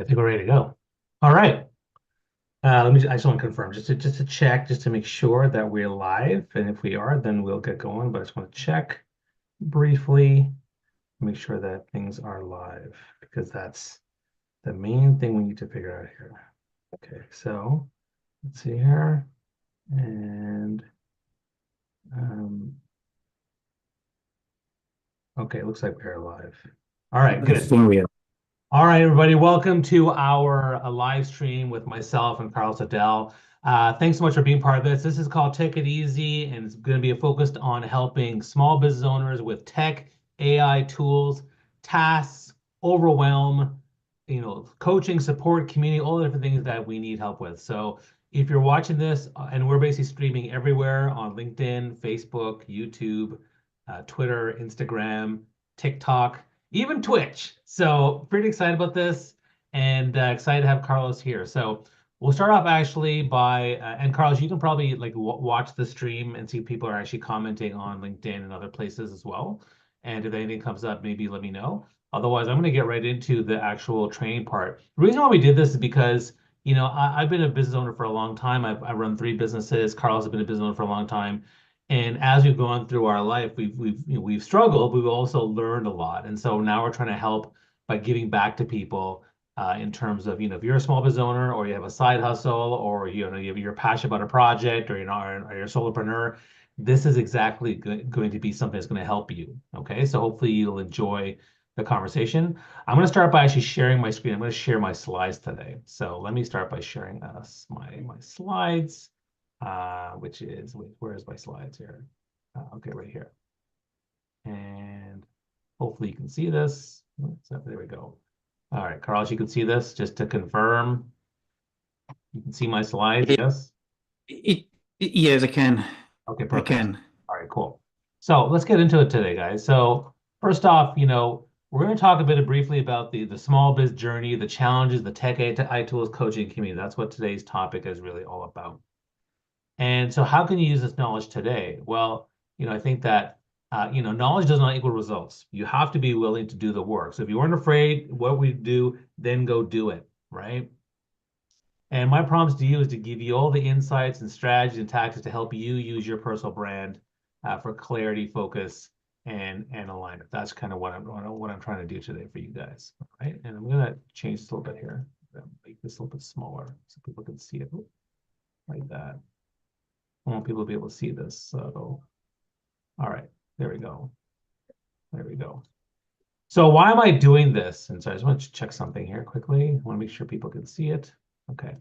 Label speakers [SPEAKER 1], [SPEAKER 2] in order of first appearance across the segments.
[SPEAKER 1] Okay, I think we're ready to go. All right. I just want to confirm, just to check, just to make sure that we're live. And if we are, then we'll get going. But I just want to check briefly, make sure that things are live, because that's the main thing we need to figure out here. Okay, so let's see here. And okay, it looks like we're live. All right, good. All right, everybody, welcome to our live stream with myself and Carlos Adell. Thanks so much for being part of this. This is called Take It Easy, and it's going to be focused on helping small business owners with tech, AI tools, tasks, overwhelm, coaching, support, community, all the different things that we need help with. So if you're watching this, and we're basically streaming everywhere on LinkedIn, Facebook, YouTube, Twitter, Instagram, TikTok, even Twitch. So pretty excited about this and excited to have Carlos here. So we'll start off actually by, and Carlos, you can probably like watch the stream and see if people are actually commenting on LinkedIn and other places as well. And if anything comes up, maybe let me know. Otherwise, I'm going to get right into the actual training part. The reason why we did this is because, I've been a business owner for a long time. I run 3 businesses. Carlos has been a business owner for a long time. And as we've gone through our life, we've struggled, but we've also learned a lot. And so now we're trying to help by giving back to people in terms of, if you're a small business owner or you have a side hustle or you're passionate about a project or or you're a solopreneur, this is exactly going to be something that's going to help you. Okay, so hopefully you'll enjoy the conversation. I'm going to start by actually sharing my screen. I'm going to share my slides today. So let me start by sharing my slides. Which is, wait, where's my slides here? Okay, right here. And hopefully you can see this. So there we go. All right, Carlos, you can see this just to confirm. You can see my slides, yes?
[SPEAKER 2] Yes, I can.
[SPEAKER 1] Okay,
[SPEAKER 2] I
[SPEAKER 1] perfect.
[SPEAKER 2] can.
[SPEAKER 1] All right, cool. So let's get into it today, guys. So first off, we're going to talk a bit briefly about the small biz journey, the challenges, the tech AI tools coaching community. That's what today's topic is really all about. And so how can you use this knowledge today? Well, I think that, knowledge does not equal results. You have to be willing to do the work. So if you weren't afraid what we do, then go do it, right? And my promise to you is to give you all the insights and strategies and tactics to help you use your personal brand for clarity, focus, and alignment. That's kind of what I'm trying to do today for you guys, right? And I'm gonna change this a little bit here. Make this a little bit smaller so people can see it like that. I want people to be able to see this. So, all right, there we go. There we go. So why am I doing this? And so I just want to check something here quickly. I want to make sure people can see it. Okay.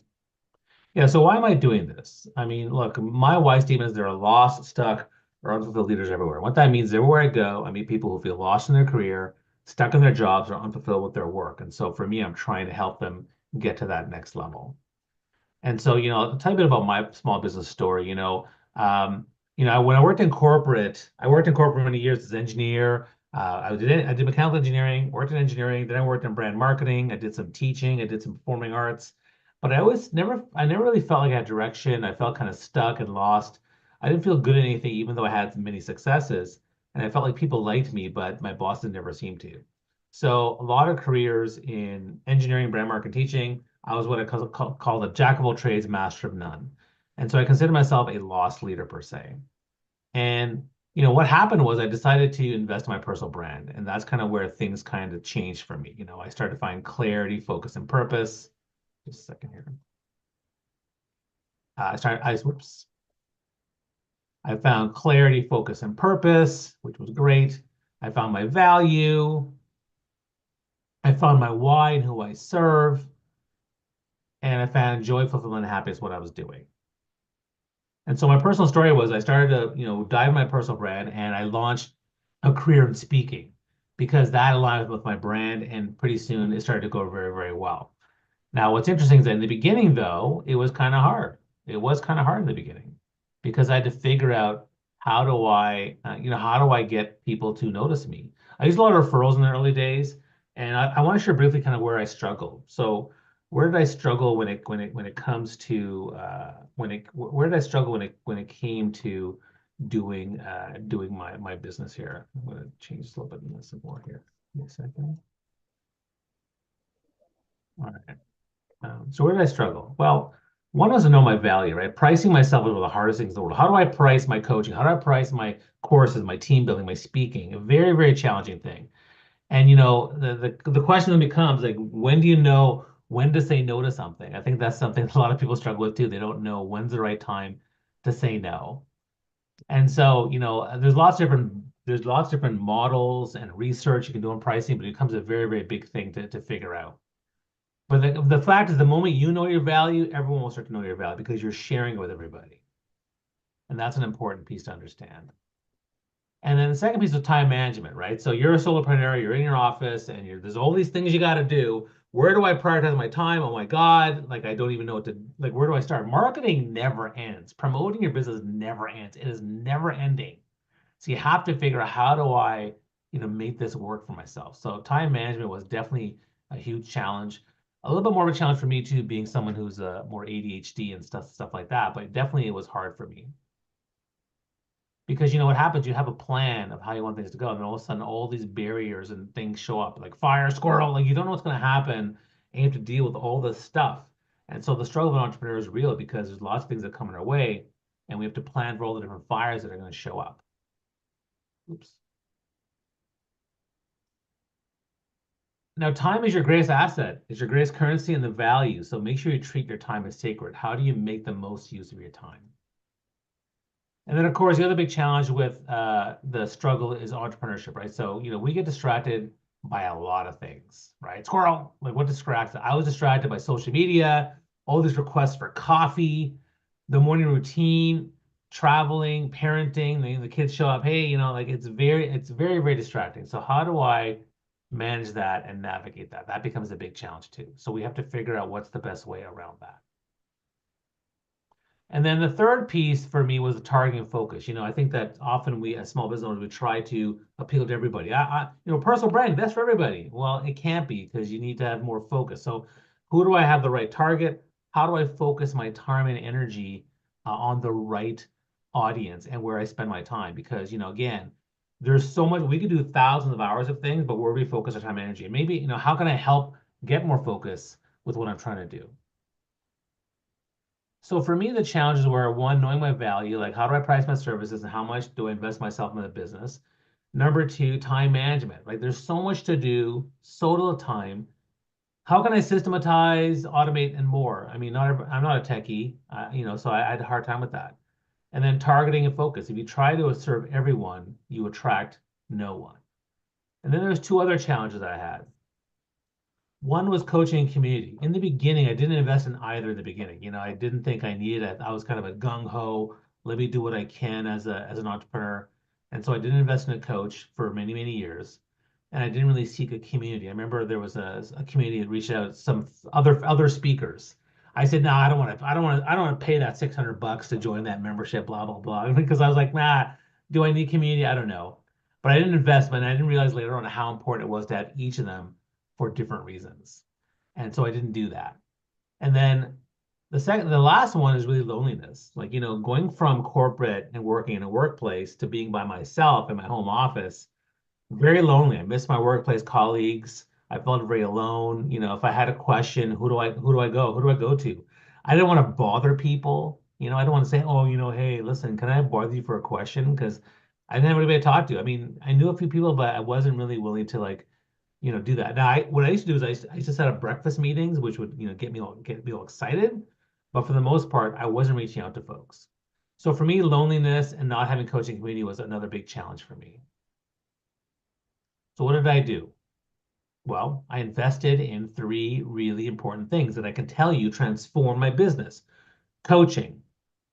[SPEAKER 1] Yeah, so why am I doing this? I mean, look, my why statement is there are lost, stuck, or unfulfilled leaders everywhere. What that means, everywhere I go, I meet people who feel lost in their career, stuck in their jobs, or unfulfilled with their work. And so for me, I'm trying to help them get to that next level. And so, I'll tell you a bit about my small business story. When I worked in corporate many years as an engineer. I did mechanical engineering, worked in engineering, then I worked in brand marketing. I did some teaching, I did some performing arts, but I never really felt like I had direction. I felt kind of stuck and lost. I didn't feel good at anything, even though I had many successes. And I felt like people liked me, but my bosses never seemed to. So a lot of careers in engineering, brand marketing, teaching. I was what I call a jack of all trades, master of none. And so I consider myself a lost leader per se. And what happened was I decided to invest in my personal brand. And that's kind of where things kind of changed for me. I started to find clarity, focus, and purpose. Just a second here. Whoops. I found clarity, focus, and purpose, which was great. I found my value. I found my why and who I serve. And I found joy, fulfillment, and happiness what I was doing. And so my personal story was I started to, dive in my personal brand and I launched a career in speaking because that aligned with my brand. And pretty soon it started to go very, very well. Now, what's interesting is that in the beginning, though, it was kind of hard. It was kind of hard in the beginning because I had to figure out how do I get people to notice me? I used a lot of referrals in the early days, and I want to share briefly kind of where I struggled. So, where did I struggle when it comes to where did I struggle when it came to doing my business here? I'm going to change a little bit more here. Give me a second. All right. So where did I struggle? Well, one was to know my value, right? Pricing myself was one of the hardest things in the world. How do I price my coaching? How do I price my courses, my team building, my speaking? A very, very challenging thing. And the question then becomes like, when do you know when to say no to something? I think that's something a lot of people struggle with too. They don't know when's the right time to say no. And so, there's lots of different models and research you can do on pricing, but it becomes a very, very big thing to figure out. But the fact is, the moment you know your value, everyone will start to know your value because you're sharing it with everybody. And that's an important piece to understand. And then the second piece is time management, right? So you're a solopreneur, you're in your office, and there's all these things you got to do. Where do I prioritize my time? Oh my God, like I don't even know what to like. Where do I start? Marketing never ends. Promoting your business never ends. It is never ending. So you have to figure out how do I, make this work for myself. So time management was definitely a huge challenge. A little bit more of a challenge for me too, being someone who's more ADHD and stuff like that. But definitely it was hard for me because what happens, you have a plan of how you want things to go, and all of a sudden all these barriers and things show up like fire, squirrel, like you don't know what's going to happen, and you have to deal with all this stuff. And so the struggle of an entrepreneur is real because there's lots of things that come in our way, and we have to plan for all the different fires that are going to show up. Oops. Now, time is your greatest asset. It's your greatest currency and the value. So make sure you treat your time as sacred. How do you make the most use of your time? And then, of course, the other big challenge with the struggle is entrepreneurship, right? So, we get distracted by a lot of things, right? Squirrel, like what distracts? I was distracted by social media, all these requests for coffee, the morning routine, traveling, parenting. The kids show up. Hey, like it's very, very distracting. So how do I manage that and navigate that? That becomes a big challenge too. So we have to figure out what's the best way around that. And then the third piece for me was the targeting focus. I think that often we as small business owners, we try to appeal to everybody. Personal branding, that's for everybody. Well, it can't be because you need to have more focus. So who do I have the right target? How do I focus my time and energy on the right audience and where I spend my time? Because, again, there's so much, we could do thousands of hours of things, but where we focus our time and energy? And maybe, how can I help get more focus with what I'm trying to do? So for me, the challenges were one, knowing my value, like how do I price my services and how much do I invest myself in the business? Number two, time management. Like there's so much to do, so little time. How can I systematize, automate, and more? I mean, I'm not a techie, so I had a hard time with that. And then targeting and focus. If you try to serve everyone, you attract no one. And then there's two other challenges I had. One was coaching and community. In the beginning, I didn't invest in either in the beginning. I didn't think I needed it. I was kind of a gung-ho, let me do what I can as an entrepreneur. And so I didn't invest in a coach for many, many years. And I didn't really seek a community. I remember there was a community that reached out some other speakers. I said, no, I don't want to pay that $600 to join that membership, blah, blah, blah. Because I was like, nah, do I need community? I don't know. But I didn't invest, but I didn't realize later on how important it was to have each of them for different reasons. And so I didn't do that. And then the last one is really loneliness. Like, going from corporate and working in a workplace to being by myself in my home office, very lonely. I miss my workplace colleagues. I felt very alone. If I had a question, who do I go? Who do I go to? I didn't want to bother people. I don't want to say, oh, hey, listen, can I bother you for a question? Because I didn't have anybody to talk to. I mean, I knew a few people, but I wasn't really willing to do that. Now, what I used to do is I used to set up breakfast meetings, which would, get me all excited. But for the most part, I wasn't reaching out to folks. So for me, loneliness and not having coaching community was another big challenge for me. So what did I do? Well, I invested in three really important things that I can tell you transform my business. Coaching.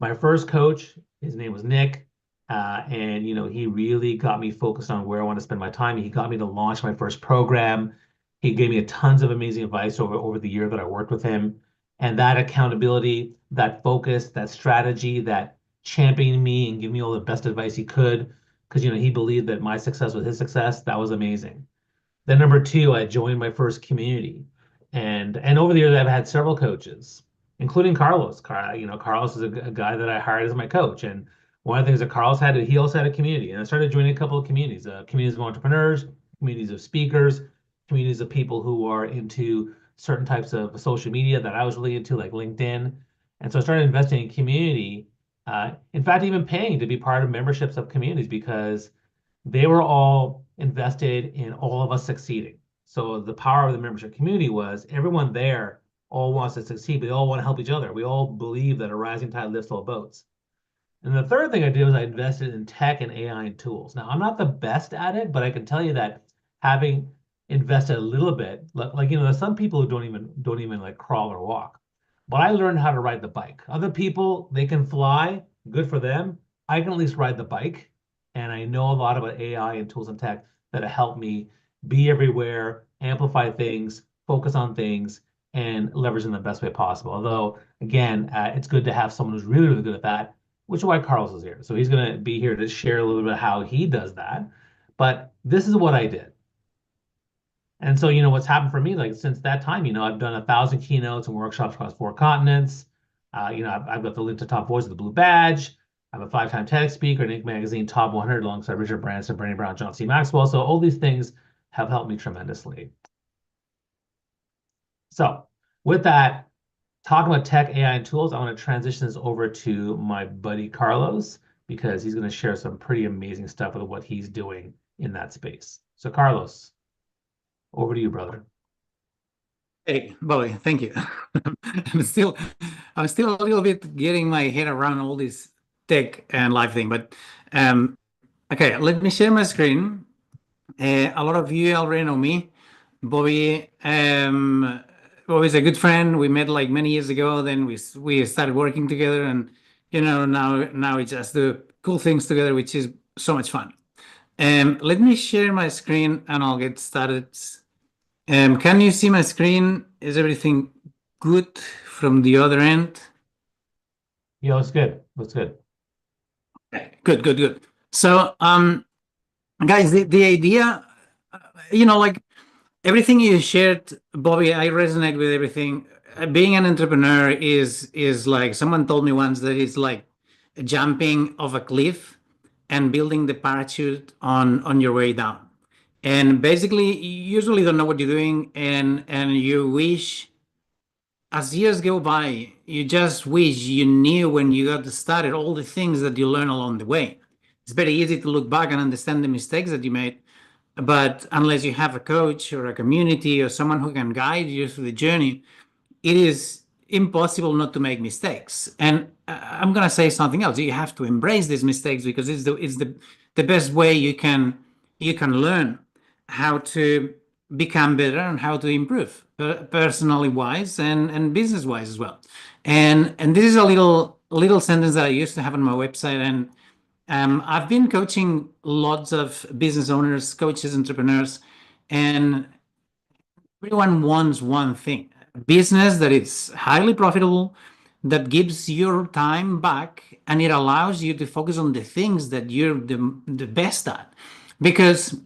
[SPEAKER 1] My first coach, his name was Nick. And he really got me focused on where I want to spend my time. He got me to launch my first program. He gave me tons of amazing advice over the year that I worked with him. And that accountability, that focus, that strategy, that championing me and giving me all the best advice he could, because he believed that my success was his success. That was amazing. Then number two, I joined my first community. And over the years, I've had several coaches, including Carlos. Carlos is a guy that I hired as my coach. And one of the things that Carlos had, he also had a community. And I started joining a couple of communities, communities of entrepreneurs, communities of speakers, communities of people who are into certain types of social media that I was really into, like LinkedIn. And so I started investing in community. In fact, even paying to be part of memberships of communities because they were all invested in all of us succeeding. So the power of the membership community was everyone there all wants to succeed, but they all want to help each other. We all believe that a rising tide lifts all boats. And the third thing I did was I invested in tech and AI and tools. Now, I'm not the best at it, but I can tell you that having invested a little bit, like there's some people who don't even like crawl or walk. But I learned how to ride the bike. Other people, they can fly, good for them. I can at least ride the bike. And I know a lot about AI and tools and tech that have helped me be everywhere, amplify things, focus on things, and leverage in the best way possible. Although, again, it's good to have someone who's really, really good at that, which is why Carlos is here. So he's going to be here to share a little bit how he does that. But this is what I did. And so, what's happened for me, like since that time, I've done 1,000 keynotes and workshops across 4 continents. I've got the Link to Top Voice of the Blue Badge. I'm a 5-time TEDx speaker and Inc. Magazine Top 100 alongside Richard Branson, Brandon Brown, John C. Maxwell. So all these things have helped me tremendously. So with that, talking about tech, AI, and tools, I want to transition this over to my buddy Carlos because he's going to share some pretty amazing stuff with what he's doing in that space. So Carlos, over to you, brother.
[SPEAKER 2] Hey, Bobby, thank you. I'm still a little bit getting my head around all this tech and live thing, but okay, let me share my screen. A lot of you already know me. Bobby's a good friend. We met like many years ago. Then we started working together, and now we just do cool things together, which is so much fun. Let me share my screen, and I'll get started. Can you see my screen? Is everything good from the other end?
[SPEAKER 1] Yeah, looks good. Looks good.
[SPEAKER 2] Okay, good. So, guys, the idea, like everything you shared, Bobby, I resonate with everything. Being an entrepreneur is like someone told me once that it's like jumping off a cliff and building the parachute on your way down. And basically, you usually don't know what you're doing, and you wish, as years go by, you just wish you knew when you got started all the things that you learn along the way. It's very easy to look back and understand the mistakes that you made, but unless you have a coach or a community or someone who can guide you through the journey, it is impossible not to make mistakes. And I'm going to say something else. You have to embrace these mistakes because it's the best way you can learn how to become better and how to improve personally wise and business wise as well. And this is a little sentence that I used to have on my website. And I've been coaching lots of business owners, coaches, entrepreneurs, and everyone wants one thing: a business that is highly profitable, that gives your time back, and it allows you to focus on the things that you're the best at. Because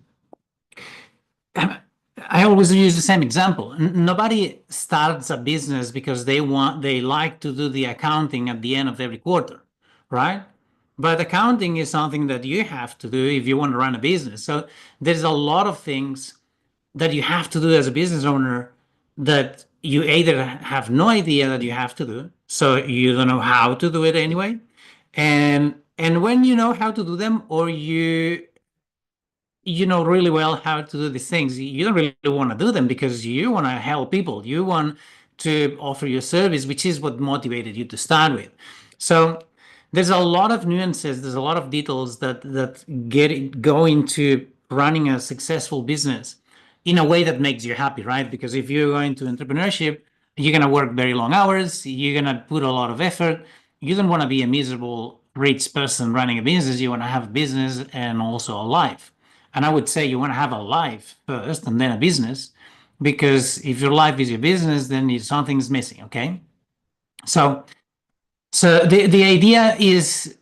[SPEAKER 2] I always use the same example. Nobody starts a business because they like to do the accounting at the end of every quarter, right? But accounting is something that you have to do if you want to run a business. So there's a lot of things that you have to do as a business owner that you either have no idea that you have to do, so you don't know how to do it anyway, and when you know how to do them, or you know really well how to do these things, you don't really want to do them because you want to help people. You want to offer your service, which is what motivated you to start with. So there's a lot of nuances, there's a lot of details that go into running a successful business in a way that makes you happy, right? Because if you're going to entrepreneurship, you're going to work very long hours, you're going to put a lot of effort. You don't want to be a miserable rich person running a business. You want to have a business and also a life. And I would say you want to have a life first and then a business, because if your life is your business, then something's missing, okay? So the idea is,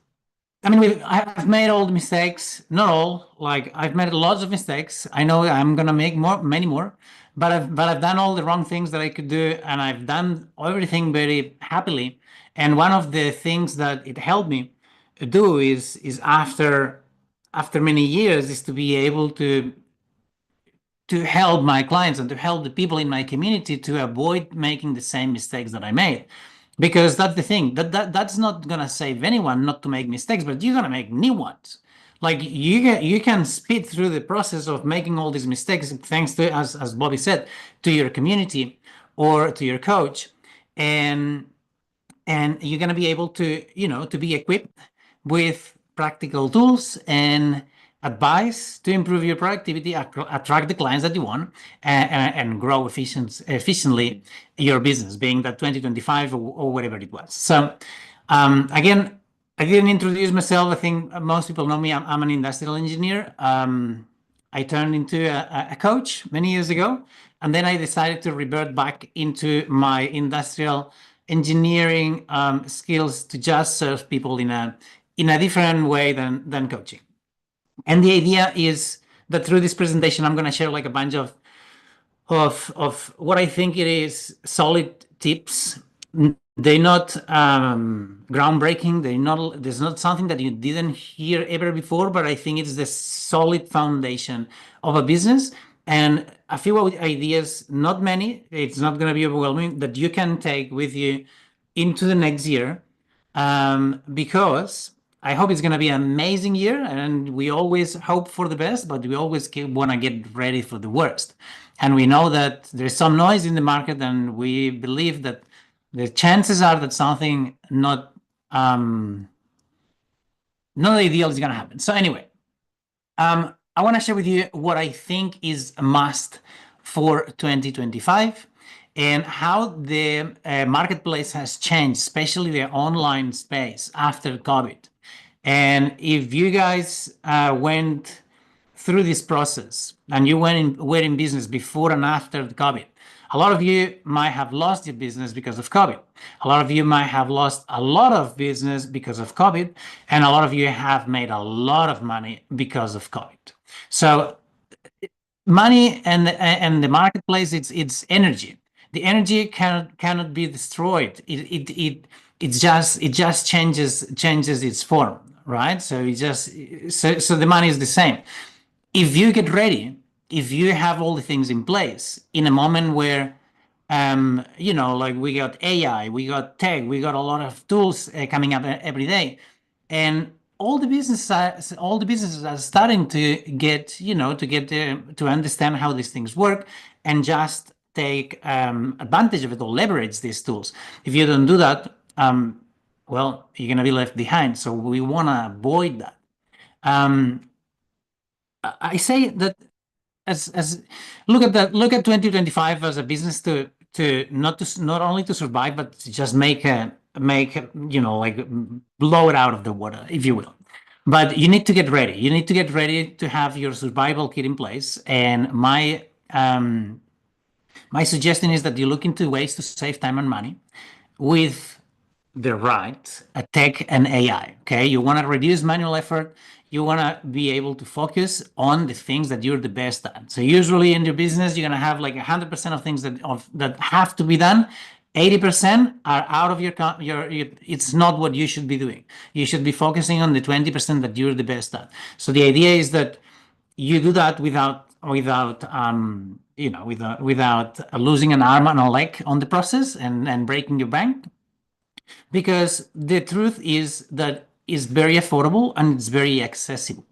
[SPEAKER 2] I mean, I've made all the mistakes, not all, like I've made lots of mistakes. I know I'm gonna make many more, but I've done all the wrong things that I could do, and I've done everything very happily. And one of the things that it helped me do is after many years is to be able to to help my clients and to help the people in my community to avoid making the same mistakes that I made. Because that's the thing, that's not gonna save anyone not to make mistakes, but you're gonna make new ones. Like you can speed through the process of making all these mistakes thanks to, as Bobby said, to your community or to your coach, and you're gonna be able to, to be equipped with practical tools and advice to improve your productivity, attract the clients that you want, and grow efficiently your business, being that 2025 or whatever it was. So again, I didn't introduce myself. I think most people know me. I'm an industrial engineer. I turned into a coach many years ago, and then I decided to revert back into my industrial engineering skills to just serve people in a different way than coaching. And the idea is that through this presentation, I'm going to share like a bunch of what I think it is solid tips. They're not groundbreaking. There's not something that you didn't hear ever before, but I think it's the solid foundation of a business. And a few ideas, not many, it's not going to be overwhelming, that you can take with you into the next year, because I hope it's going to be an amazing year, and we always hope for the best, but we always want to get ready for the worst. And we know that there's some noise in the market, and we believe that the chances are that something not ideal is going to happen. So anyway, I want to share with you what I think is a must for 2025 and how the marketplace has changed, especially the online space after COVID. And if you guys went through this process and you were in business before and after the COVID, a lot of you might have lost your business because of COVID. A lot of you might have lost a lot of business because of COVID, and a lot of you have made a lot of money because of COVID. So money and the marketplace, it's energy. The energy cannot be destroyed. It just changes its form, right? So so the money is the same. If you get ready, if you have all the things in place in a moment where like we got AI, we got tech, we got a lot of tools coming up every day, and all the businesses are starting to get to understand how these things work and just take advantage of it or leverage these tools. If you don't do that, well, you're going to be left behind. So we want to avoid that. I say that as look at 2025 as a business to not only to survive, but to just make like blow it out of the water, if you will. But you need to get ready. You need to get ready to have your survival kit in place. And my suggestion is that you look into ways to save time and money with the right tech and AI. Okay, you want to reduce manual effort. You want to be able to focus on the things that you're the best at. So usually in your business, you're going to have like 100% of things that have to be done. 80% are out of your it's not what you should be doing. You should be focusing on the 20% that you're the best at. So the idea is that you do that without losing an arm and a leg on the process and breaking your bank. Because the truth is that it's very affordable and it's very accessible.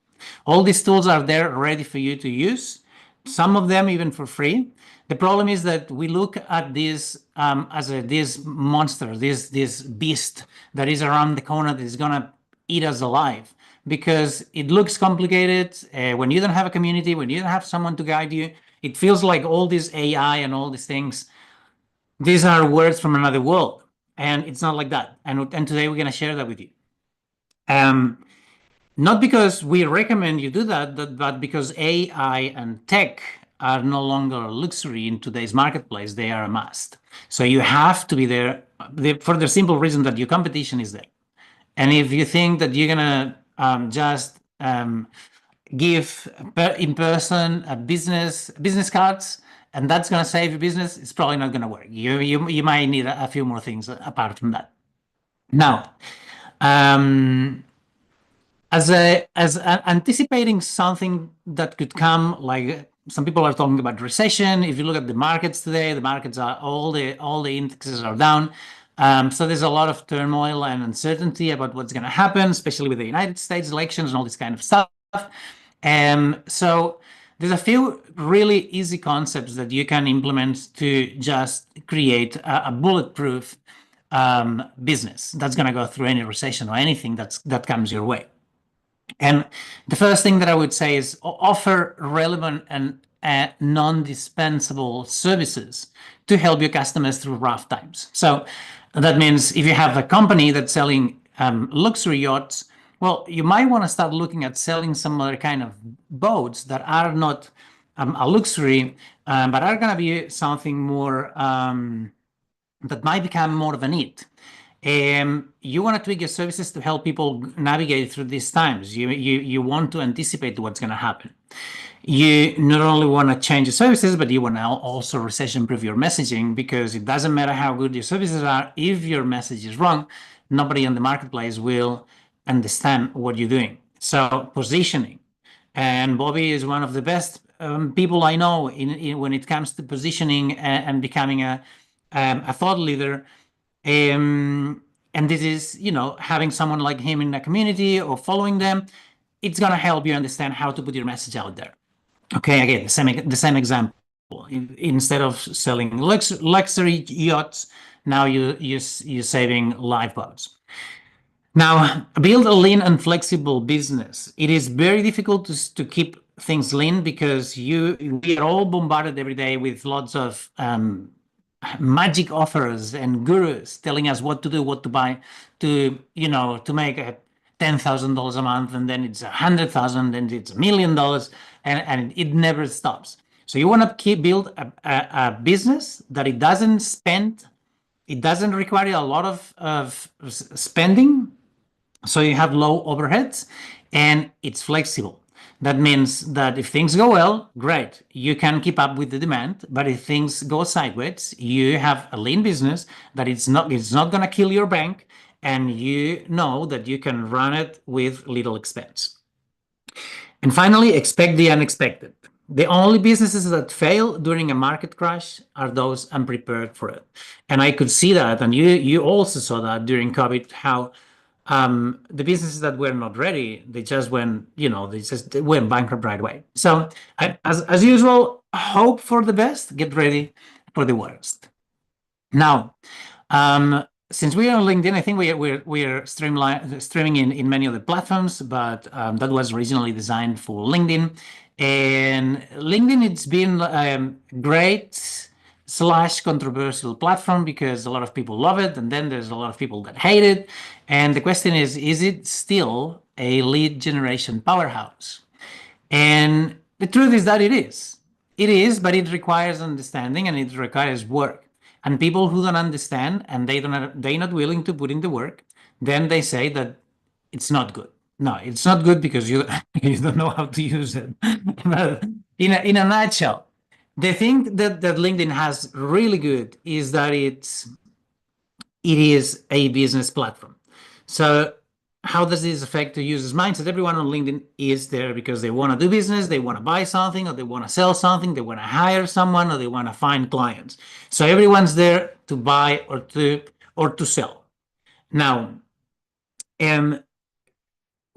[SPEAKER 2] All these tools are there ready for you to use, some of them even for free. The problem is that we look at this as this monster, this beast that is around the corner that is going to eat us alive, because it looks complicated. When you don't have a community, when you don't have someone to guide you, it feels like all this AI and all these things, these are words from another world. And it's not like that. And today we're going to share that with you. Not because we recommend you do that, but because AI and tech are no longer a luxury in today's marketplace. They are a must. So you have to be there for the simple reason that your competition is there. And if you think that you're going to just give in person business cards, and that's going to save your business, it's probably not going to work. You might need a few more things apart from that. Now, as anticipating something that could come like some people are talking about recession. If you look at the markets today, the markets are all the indexes are down. So there's a lot of turmoil and uncertainty about what's going to happen, especially with the United States elections and all this kind of stuff. So there's a few really easy concepts that you can implement to just create a bulletproof business that's going to go through any recession or anything that comes your way. And the first thing that I would say is offer relevant and non-dispensable services to help your customers through rough times. So that means if you have a company that's selling luxury yachts, well, you might want to start looking at selling some other kind of boats that are not a luxury, but are going to be something more that might become more of a need. You want to tweak your services to help people navigate through these times. You want to anticipate what's going to happen. You not only want to change your services, but you want to also recession-proof your messaging, because it doesn't matter how good your services are. If your message is wrong, nobody on the marketplace will understand what you're doing. So positioning. And Bobby is one of the best people I know when it comes to positioning and becoming a thought leader. And this is, having someone like him in a community or following them, it's going to help you understand how to put your message out there. Okay, again, the same example. Instead of selling luxury yachts, now you're saving lifeboats. Now, build a lean and flexible business. It is very difficult to keep things lean because we are all bombarded every day with lots of magic offers and gurus telling us what to do, what to buy, to make $10,000 a month, and then it's $100,000, and it's $1 million, and it never stops. So you want to build a business that it doesn't require a lot of spending, so you have low overheads, and it's flexible. That means that if things go well, great, you can keep up with the demand. But if things go sideways, you have a lean business that it's not going to kill your bank, and you know that you can run it with little expense. And finally, expect the unexpected. The only businesses that fail during a market crash are those unprepared for it. And I could see that, and you also saw that during COVID, how the businesses that were not ready, they just went, they went bankrupt right away. So as usual, hope for the best, get ready for the worst. Now, since we are on LinkedIn, I think we're streaming in many other platforms, but that was originally designed for LinkedIn. And LinkedIn, it's been great / controversial platform because a lot of people love it, and then there's a lot of people that hate it. And the question is it still a lead generation powerhouse? And the truth is that it is. It is, but it requires understanding and it requires work. And people who don't understand and they're not willing to put in the work, then they say that it's not good. No, it's not good because you don't know how to use it. But in a nutshell, the thing that LinkedIn has really good is that it is a business platform. So how does this affect the user's mindset? Everyone on LinkedIn is there because they want to do business, they want to buy something, or they want to sell something, they want to hire someone, or they want to find clients. So everyone's there to buy or to sell. Now,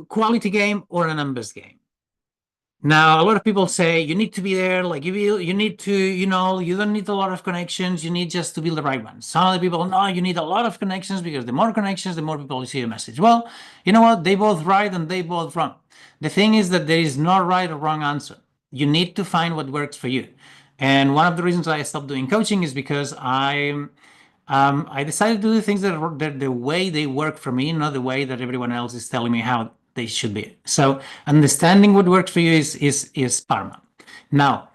[SPEAKER 2] quality game or a numbers game? Now, a lot of people say you need to be there, like you need to, you don't need a lot of connections, you need just to build the right ones. Some other people, no, you need a lot of connections because the more connections, the more people see your message. Well, you know what? They both right and they both wrong. The thing is that there is no right or wrong answer. You need to find what works for you. And one of the reasons I stopped doing coaching is because I decided to do things that are the way they work for me, not the way that everyone else is telling me how they should be. So understanding what works for you is paramount. Now,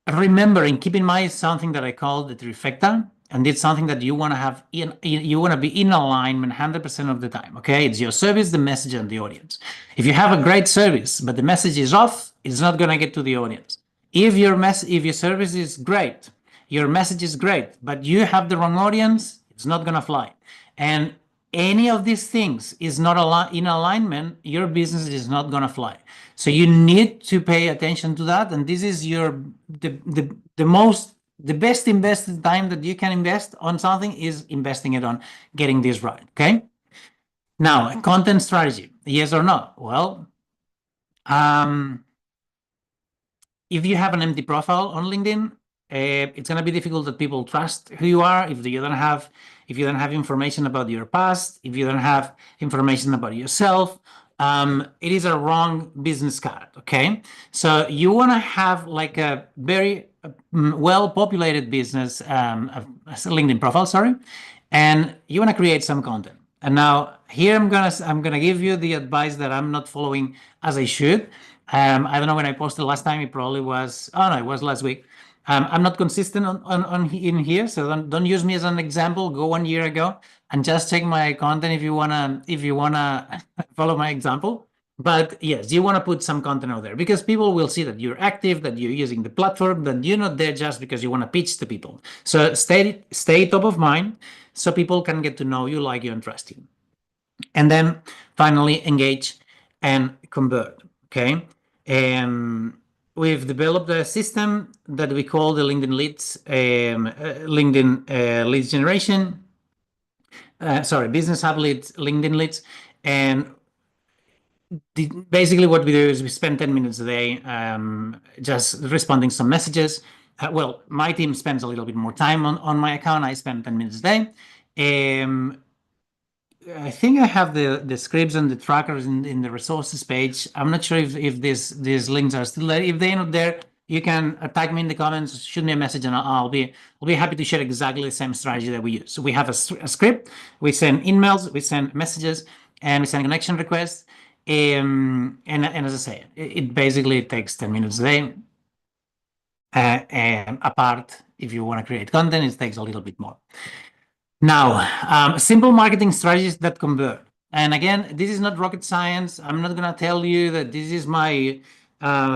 [SPEAKER 2] remember and keep in mind something that I call the trifecta, and it's something that you want to have you want to be in alignment 100% of the time. Okay, it's your service, the message, and the audience. If you have a great service but the message is off, it's not going to get to the audience. If your service is great, your message is great, but you have the wrong audience, it's not going to fly. And any of these things is not in alignment, your business is not going to fly. So you need to pay attention to that. And this is the best invested time that you can invest on something is investing it on getting this right. Okay. Now, content strategy, yes or no? Well, if you have an empty profile on LinkedIn, it's going to be difficult that people trust who you are if you don't have information about your past, if you don't have information about yourself. It is a wrong business card. Okay, so you want to have like a very well-populated business LinkedIn profile, sorry, and you want to create some content. And now here I'm gonna give you the advice that I'm not following as I should. I don't know when I posted last time. It probably was. Oh no, it was last week. I'm not consistent in here, so don't use me as an example. Go 1 year ago and just check my content if you wanna follow my example. But yes, you want to put some content out there because people will see that you're active, that you're using the platform, that you're not there just because you want to pitch to people. So stay top of mind so people can get to know you, like you, and trust you. And then finally, engage and convert. Okay. We've developed a system that we call the LinkedIn leads, leads generation. Business hub leads, LinkedIn leads, and basically what we do is we spend 10 minutes a day just responding some messages. Well, my team spends a little bit more time on my account. I spend 10 minutes a day. I think I have the scripts and the trackers in the resources page. I'm not sure if these links are still there. If they're not there, you can tag me in the comments, shoot me a message, and I'll be happy to share exactly the same strategy that we use. So we have a script. We send emails, we send messages, and we send connection requests. And as I say, it basically takes 10 minutes a day. And apart, if you want to create content, it takes a little bit more. Now, simple marketing strategies that convert. And again, this is not rocket science. I'm not going to tell you that this is my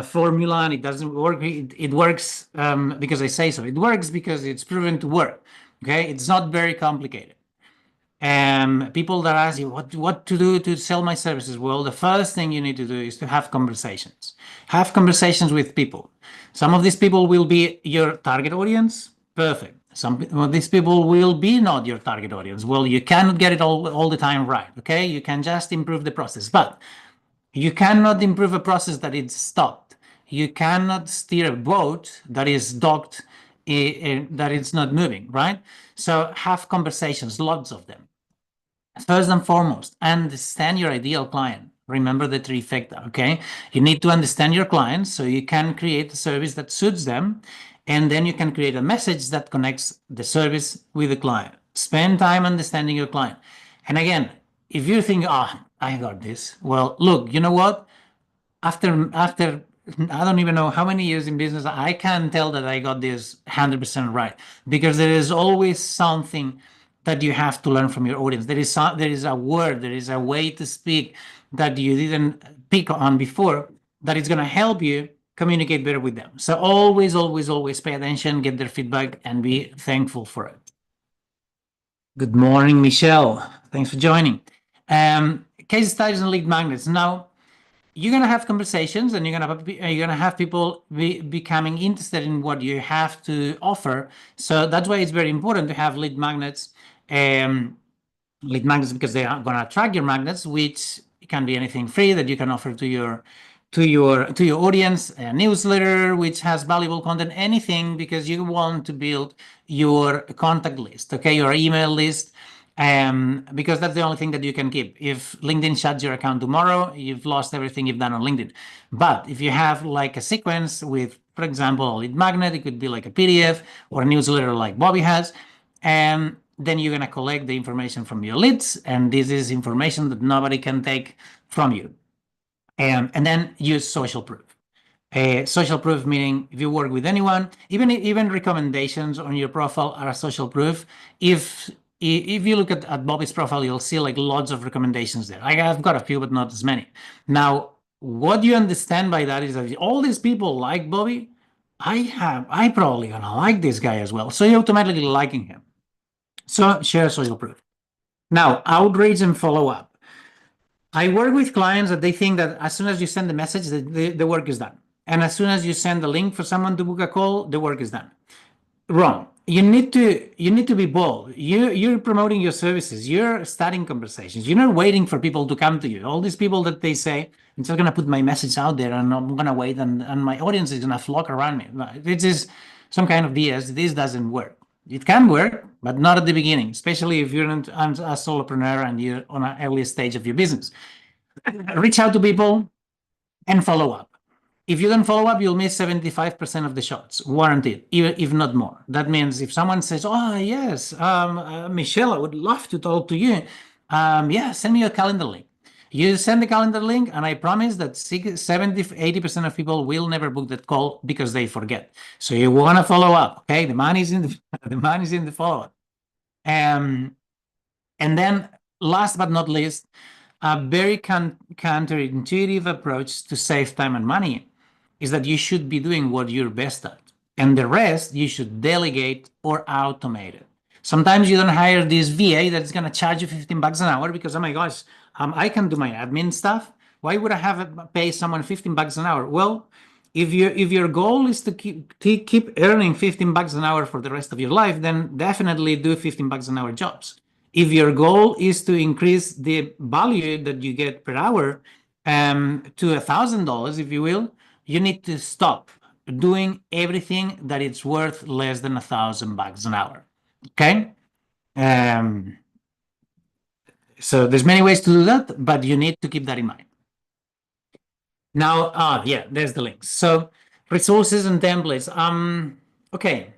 [SPEAKER 2] formula and it doesn't work. It works because I say so. It works because it's proven to work. Okay, it's not very complicated. People that ask you what to do to sell my services, well, the first thing you need to do is to have conversations. Have conversations with people. Some of these people will be your target audience. Perfect. Some of these people will be not your target audience. Well, you cannot get it all the time right. Okay, you can just improve the process, but you cannot improve a process that is stopped. You cannot steer a boat that is docked, that it's not moving, right? So have conversations, lots of them. First and foremost, understand your ideal client. Remember the trifecta, okay? You need to understand your clients so you can create a service that suits them, and then you can create a message that connects the service with the client. Spend time understanding your client. And again, if you think, oh, I got this. Well, look, you know what? After I don't even know how many years in business, I can tell that I got this 100% right, because there is always something that you have to learn from your audience. There is a word, there is a way to speak that you didn't pick on before that is going to help you communicate better with them. So always, always, always pay attention, get their feedback, and be thankful for it. Good morning, Michelle. Thanks for joining. Case studies and lead magnets. Now, you're going to have conversations and you're going to have people becoming interested in what you have to offer. So that's why it's very important to have lead magnets. Lead magnets, because they are going to attract your magnets, which can be anything free that you can offer to your audience, a newsletter which has valuable content, anything, because you want to build your contact list, okay, your email list. Because that's the only thing that you can keep. If LinkedIn shuts your account tomorrow, you've lost everything you've done on LinkedIn. But if you have like a sequence with, for example, a lead magnet, it could be like a PDF or a newsletter like Bobby has, and then you're going to collect the information from your leads, and this is information that nobody can take from you. And then use social proof. Social proof meaning if you work with anyone, even recommendations on your profile are social proof. If you look at Bobby's profile, you'll see like lots of recommendations there. I've got a few, but not as many. Now, what you understand by that is that all these people like Bobby, I probably gonna like this guy as well. So you're automatically liking him. So share social proof. Now, outreach and follow-up. I work with clients that they think that as soon as you send the message, the work is done. And as soon as you send the link for someone to book a call, the work is done. Wrong. You need to be bold. You're promoting your services. You're starting conversations. You're not waiting for people to come to you. All these people that they say, I'm just gonna put my message out there and I'm gonna wait and my audience is gonna flock around me. This is some kind of BS. This doesn't work. It can work, but not at the beginning, especially if you're a solopreneur and you're on an early stage of your business. Reach out to people and follow up. If you don't follow up, you'll miss 75% of the shots, warranted, even if not more. That means if someone says, oh, yes, Michelle, I would love to talk to you. Yeah, send me a calendar link. You send the calendar link, and I promise that 70, 80% of people will never book that call because they forget. So you want to follow up, okay? The money is in the follow-up. And then last but not least, a very counterintuitive approach to save time and money is that you should be doing what you're best at. And the rest, you should delegate or automate it. Sometimes you don't hire this VA that's going to charge you 15 bucks an hour because, oh my gosh, I can do my admin stuff. Why would I have pay someone 15 bucks an hour? Well, if your goal is to keep earning 15 bucks an hour for the rest of your life, then definitely do 15 bucks an hour jobs. If your goal is to increase the value that you get per hour to $1,000, if you will, you need to stop doing everything that it's worth less than 1,000 bucks an hour. Okay. So there's many ways to do that, but you need to keep that in mind. Now, yeah, there's the links. So resources and templates. Okay.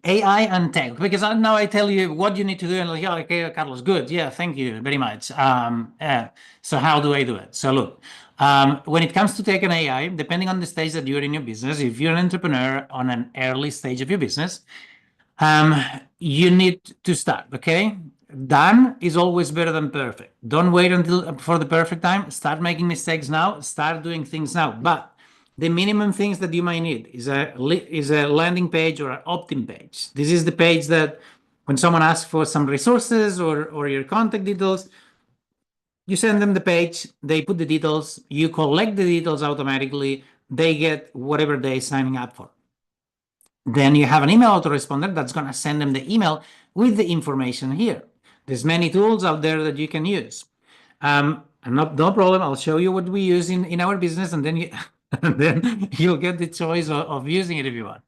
[SPEAKER 2] AI and tech, because now I tell you what you need to do, and like, yeah, okay, Carlos, good, yeah, thank you very much. So how do I do it? So look, when it comes to tech and AI, depending on the stage that you're in your business, if you're an entrepreneur on an early stage of your business, you need to start, okay? Done is always better than perfect. Don't wait until for the perfect time. Start making mistakes now. Start doing things now. But the minimum things that you might need is a landing page or an opt-in page. This is the page that when someone asks for some resources or your contact details, you send them the page, they put the details, you collect the details automatically, they get whatever they're signing up for. Then you have an email autoresponder that's going to send them the email with the information here. There's many tools out there that you can use. No problem. I'll show you what we use in our business, and then you'll get the choice of using it if you want.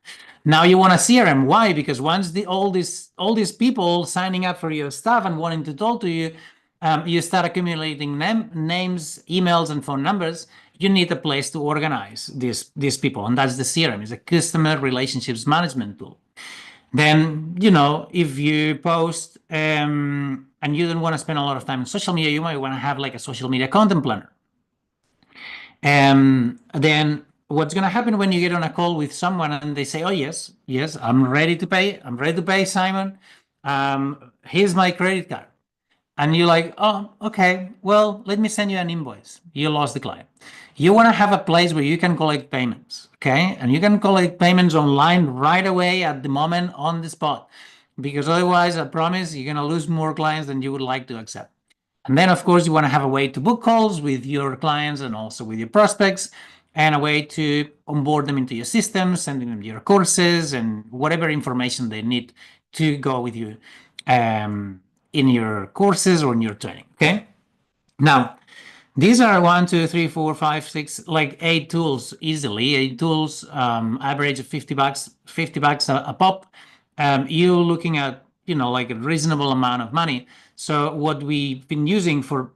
[SPEAKER 2] Now you want a CRM. Why? Because once all these people signing up for your stuff and wanting to talk to you, you start accumulating names, emails, and phone numbers. You need a place to organize these people, and that's the CRM. It's a customer relationships management tool. Then, if you post and you don't want to spend a lot of time on social media, you might want to have like a social media content planner. Then what's going to happen when you get on a call with someone and they say, oh, yes, I'm ready to pay. I'm ready to pay, Simon. Here's my credit card. And you're like, oh, okay, well, let me send you an invoice. You lost the client. You want to have a place where you can collect payments, okay? And you can collect payments online right away at the moment on the spot, because otherwise, I promise you're going to lose more clients than you would like to accept. And then, of course, you want to have a way to book calls with your clients and also with your prospects, and a way to onboard them into your system, sending them your courses and whatever information they need to go with you in your courses or in your training, okay? Now, these are 1, 2, 3, 4, 5, 6, like 8 tools easily. 8 tools, average of $50 a pop. You're looking at, like a reasonable amount of money. So what we've been using for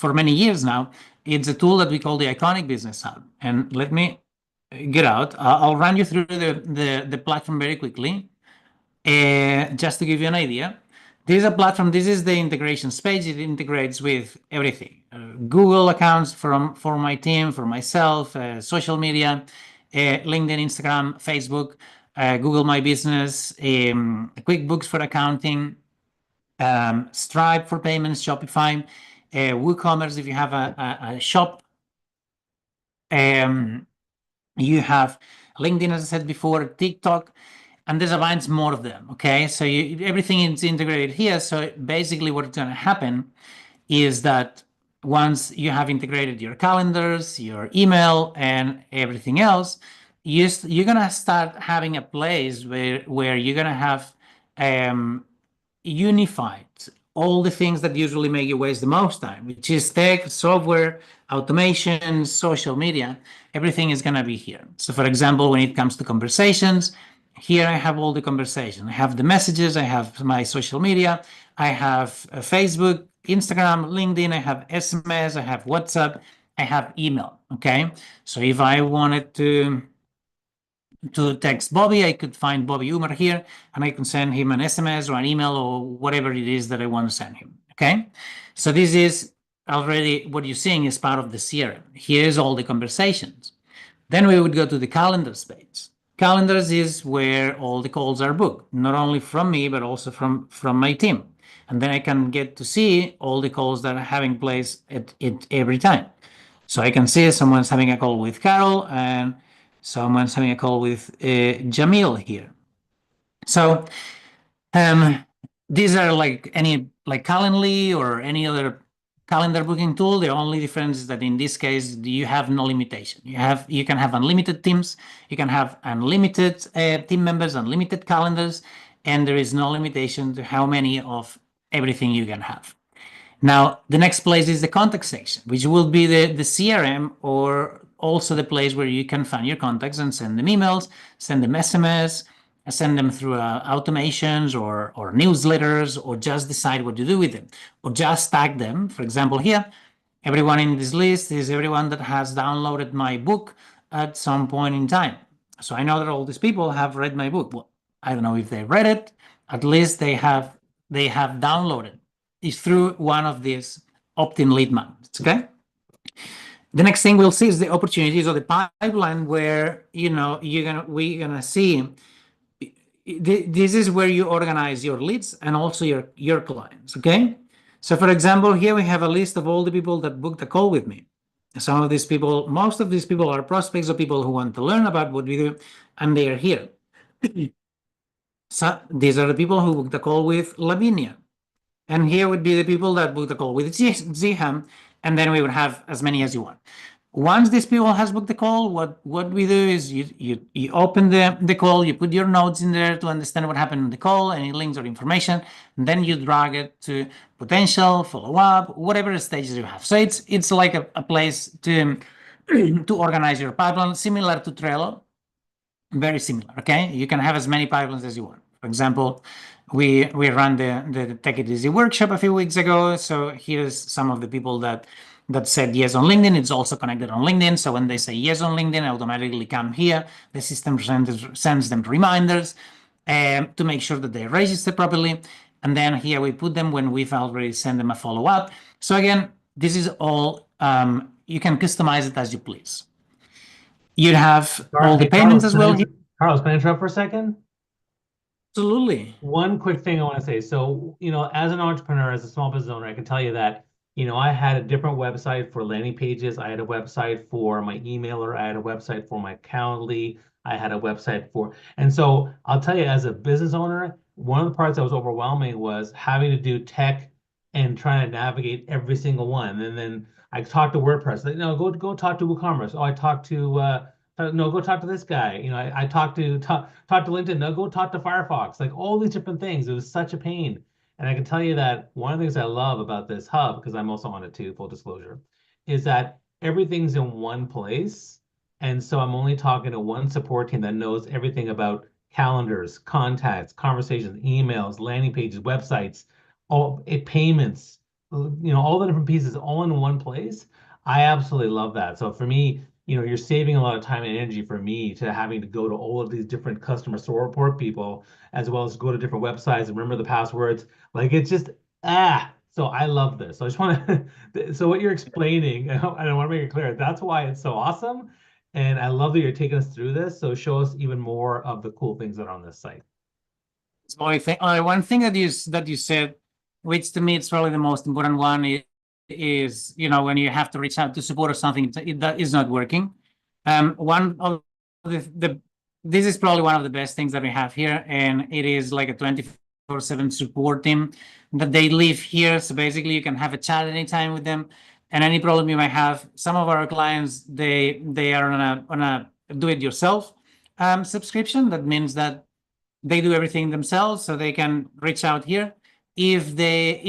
[SPEAKER 2] many years now, it's a tool that we call the iconic Business Hub. And let me get out. I'll run you through the platform very quickly, just to give you an idea. This is a platform. This is the integrations page. It integrates with everything. Google accounts for my team, for myself, social media, LinkedIn, Instagram, Facebook, Google My Business, QuickBooks for accounting, Stripe for payments, Shopify, WooCommerce if you have a shop. You have LinkedIn, as I said before, TikTok. and there's a bunch more of them, okay? So everything is integrated here. So basically what's going to happen is that once you have integrated your calendars, your email, and everything else, you're going to start having a place where you're going to have unified all the things that usually make you waste the most time, which is tech, software, automation, social media. Everything is going to be here. So for example, when it comes to conversations, here I have all the conversation. I have the messages, I have my social media, I have Facebook, Instagram, LinkedIn, I have SMS, I have WhatsApp, I have email, okay? So if I wanted to text Bobby, I could find Bobby Umar here, and I can send him an SMS or an email or whatever it is that I want to send him, okay? So this is already what you're seeing is part of the CRM. Here's all the conversations. Then we would go to the calendars page. Calendars is where all the calls are booked, not only from me, but also from my team. And then I can get to see all the calls that are having place at every time. So I can see someone's having a call with Carol and someone's having a call with Jamil here. So these are like any Calendly or any other calendar booking tool. The only difference is that in this case you have no limitation. You can have unlimited teams, you can have unlimited team members, unlimited calendars, and there is no limitation to how many of everything you can have. Now the next place is the contact section, which will be the CRM, or also the place where you can find your contacts and send them emails, send them SMS, send them through automations or newsletters, or just decide what to do with them, or just tag them. For example, here, everyone in this list is everyone that has downloaded my book at some point in time. So I know that all these people have read my book. Well, I don't know if they read it. At least they have downloaded. It's through one of these opt-in lead magnets. Okay. The next thing we'll see is the opportunities or the pipeline, where we're gonna see. This is where you organize your leads and also your clients. Okay. So for example, here we have a list of all the people that booked a call with me. Some of these people, most of these people are prospects or people who want to learn about what we do, and they are here. So these are the people who booked a call with Lavinia. And here would be the people that booked a call with Ziham, and then we would have as many as you want. Once these people has booked the call, what we do is you open the call, you put your notes in there to understand what happened in the call, any links or information, and then you drag it to potential, follow-up, whatever stages you have. So it's like a place to organize your pipeline, similar to Trello, very similar, okay? You can have as many pipelines as you want. For example, we ran the Take It Easy workshop a few weeks ago. So here's some of the people that said yes on LinkedIn. It's also connected on LinkedIn. So when they say yes on LinkedIn, automatically come here. The system sends them reminders to make sure that they register properly. And then here we put them when we've already sent them a follow-up. So again, this is all, you can customize it as you please. You have all the payments as well.
[SPEAKER 1] Carlos, can I interrupt for a second?
[SPEAKER 2] Absolutely.
[SPEAKER 1] One quick thing I want to say. So, as an entrepreneur, as a small business owner, I can tell you that, I had a different website for landing pages. I had a website for my emailer. I had a website for my Calendly. I had a website for, and so I'll tell you, as a business owner, one of the parts that was overwhelming was having to do tech and trying to navigate every single one. And then I talked to WordPress. Like, no, go talk to WooCommerce. Oh, I talked to no, go talk to this guy. I talked to LinkedIn. No, go talk to Firefox. Like all these different things. It was such a pain. And I can tell you that one of the things I love about this hub, because I'm also on it too, full disclosure, is that everything's in one place. And so I'm only talking to one support team that knows everything about calendars, contacts, conversations, emails, landing pages, websites, payments, all the different pieces all in one place. I absolutely love that. So for me, you're saving a lot of time and energy for me to having to go to all of these different customer support people, as well as go to different websites and remember the passwords. Like it's just, so I love this. So I just want to, so what you're explaining, and I want to make it clear, that's why it's so awesome. And I love that you're taking us through this. So show us even more of the cool things that are on this site.
[SPEAKER 2] So one thing that you said, which to me it's probably the most important one, is when you have to reach out to support or something that is not working. One of the this is probably one of the best things that we have here, and it is like a 24/7 support team that they live here. So basically, you can have a chat anytime with them, and any problem you might have. Some of our clients, they are on a do-it-yourself subscription. That means that they do everything themselves, so they can reach out here. If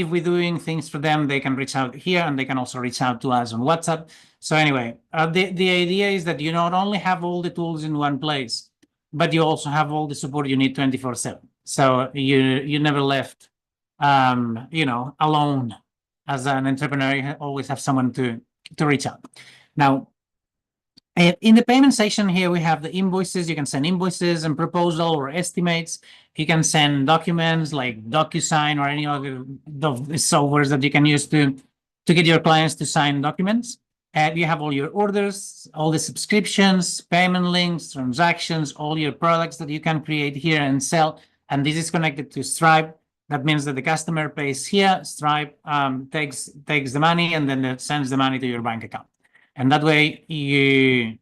[SPEAKER 2] we're doing things for them, they can reach out here, and they can also reach out to us on WhatsApp. So anyway, the idea is that you not only have all the tools in one place, but you also have all the support you need 24/7. So you never left, alone. As an entrepreneur, you always have someone to reach out. Now, in the payment section here, we have the invoices. You can send invoices and proposal or estimates. You can send documents like DocuSign or any other of the softwares that you can use to get your clients to sign documents. And you have all your orders, all the subscriptions, payment links, transactions, all your products that you can create here and sell. And this is connected to Stripe. That means that the customer pays here, Stripe takes the money, and then it sends the money to your bank account. And that way, you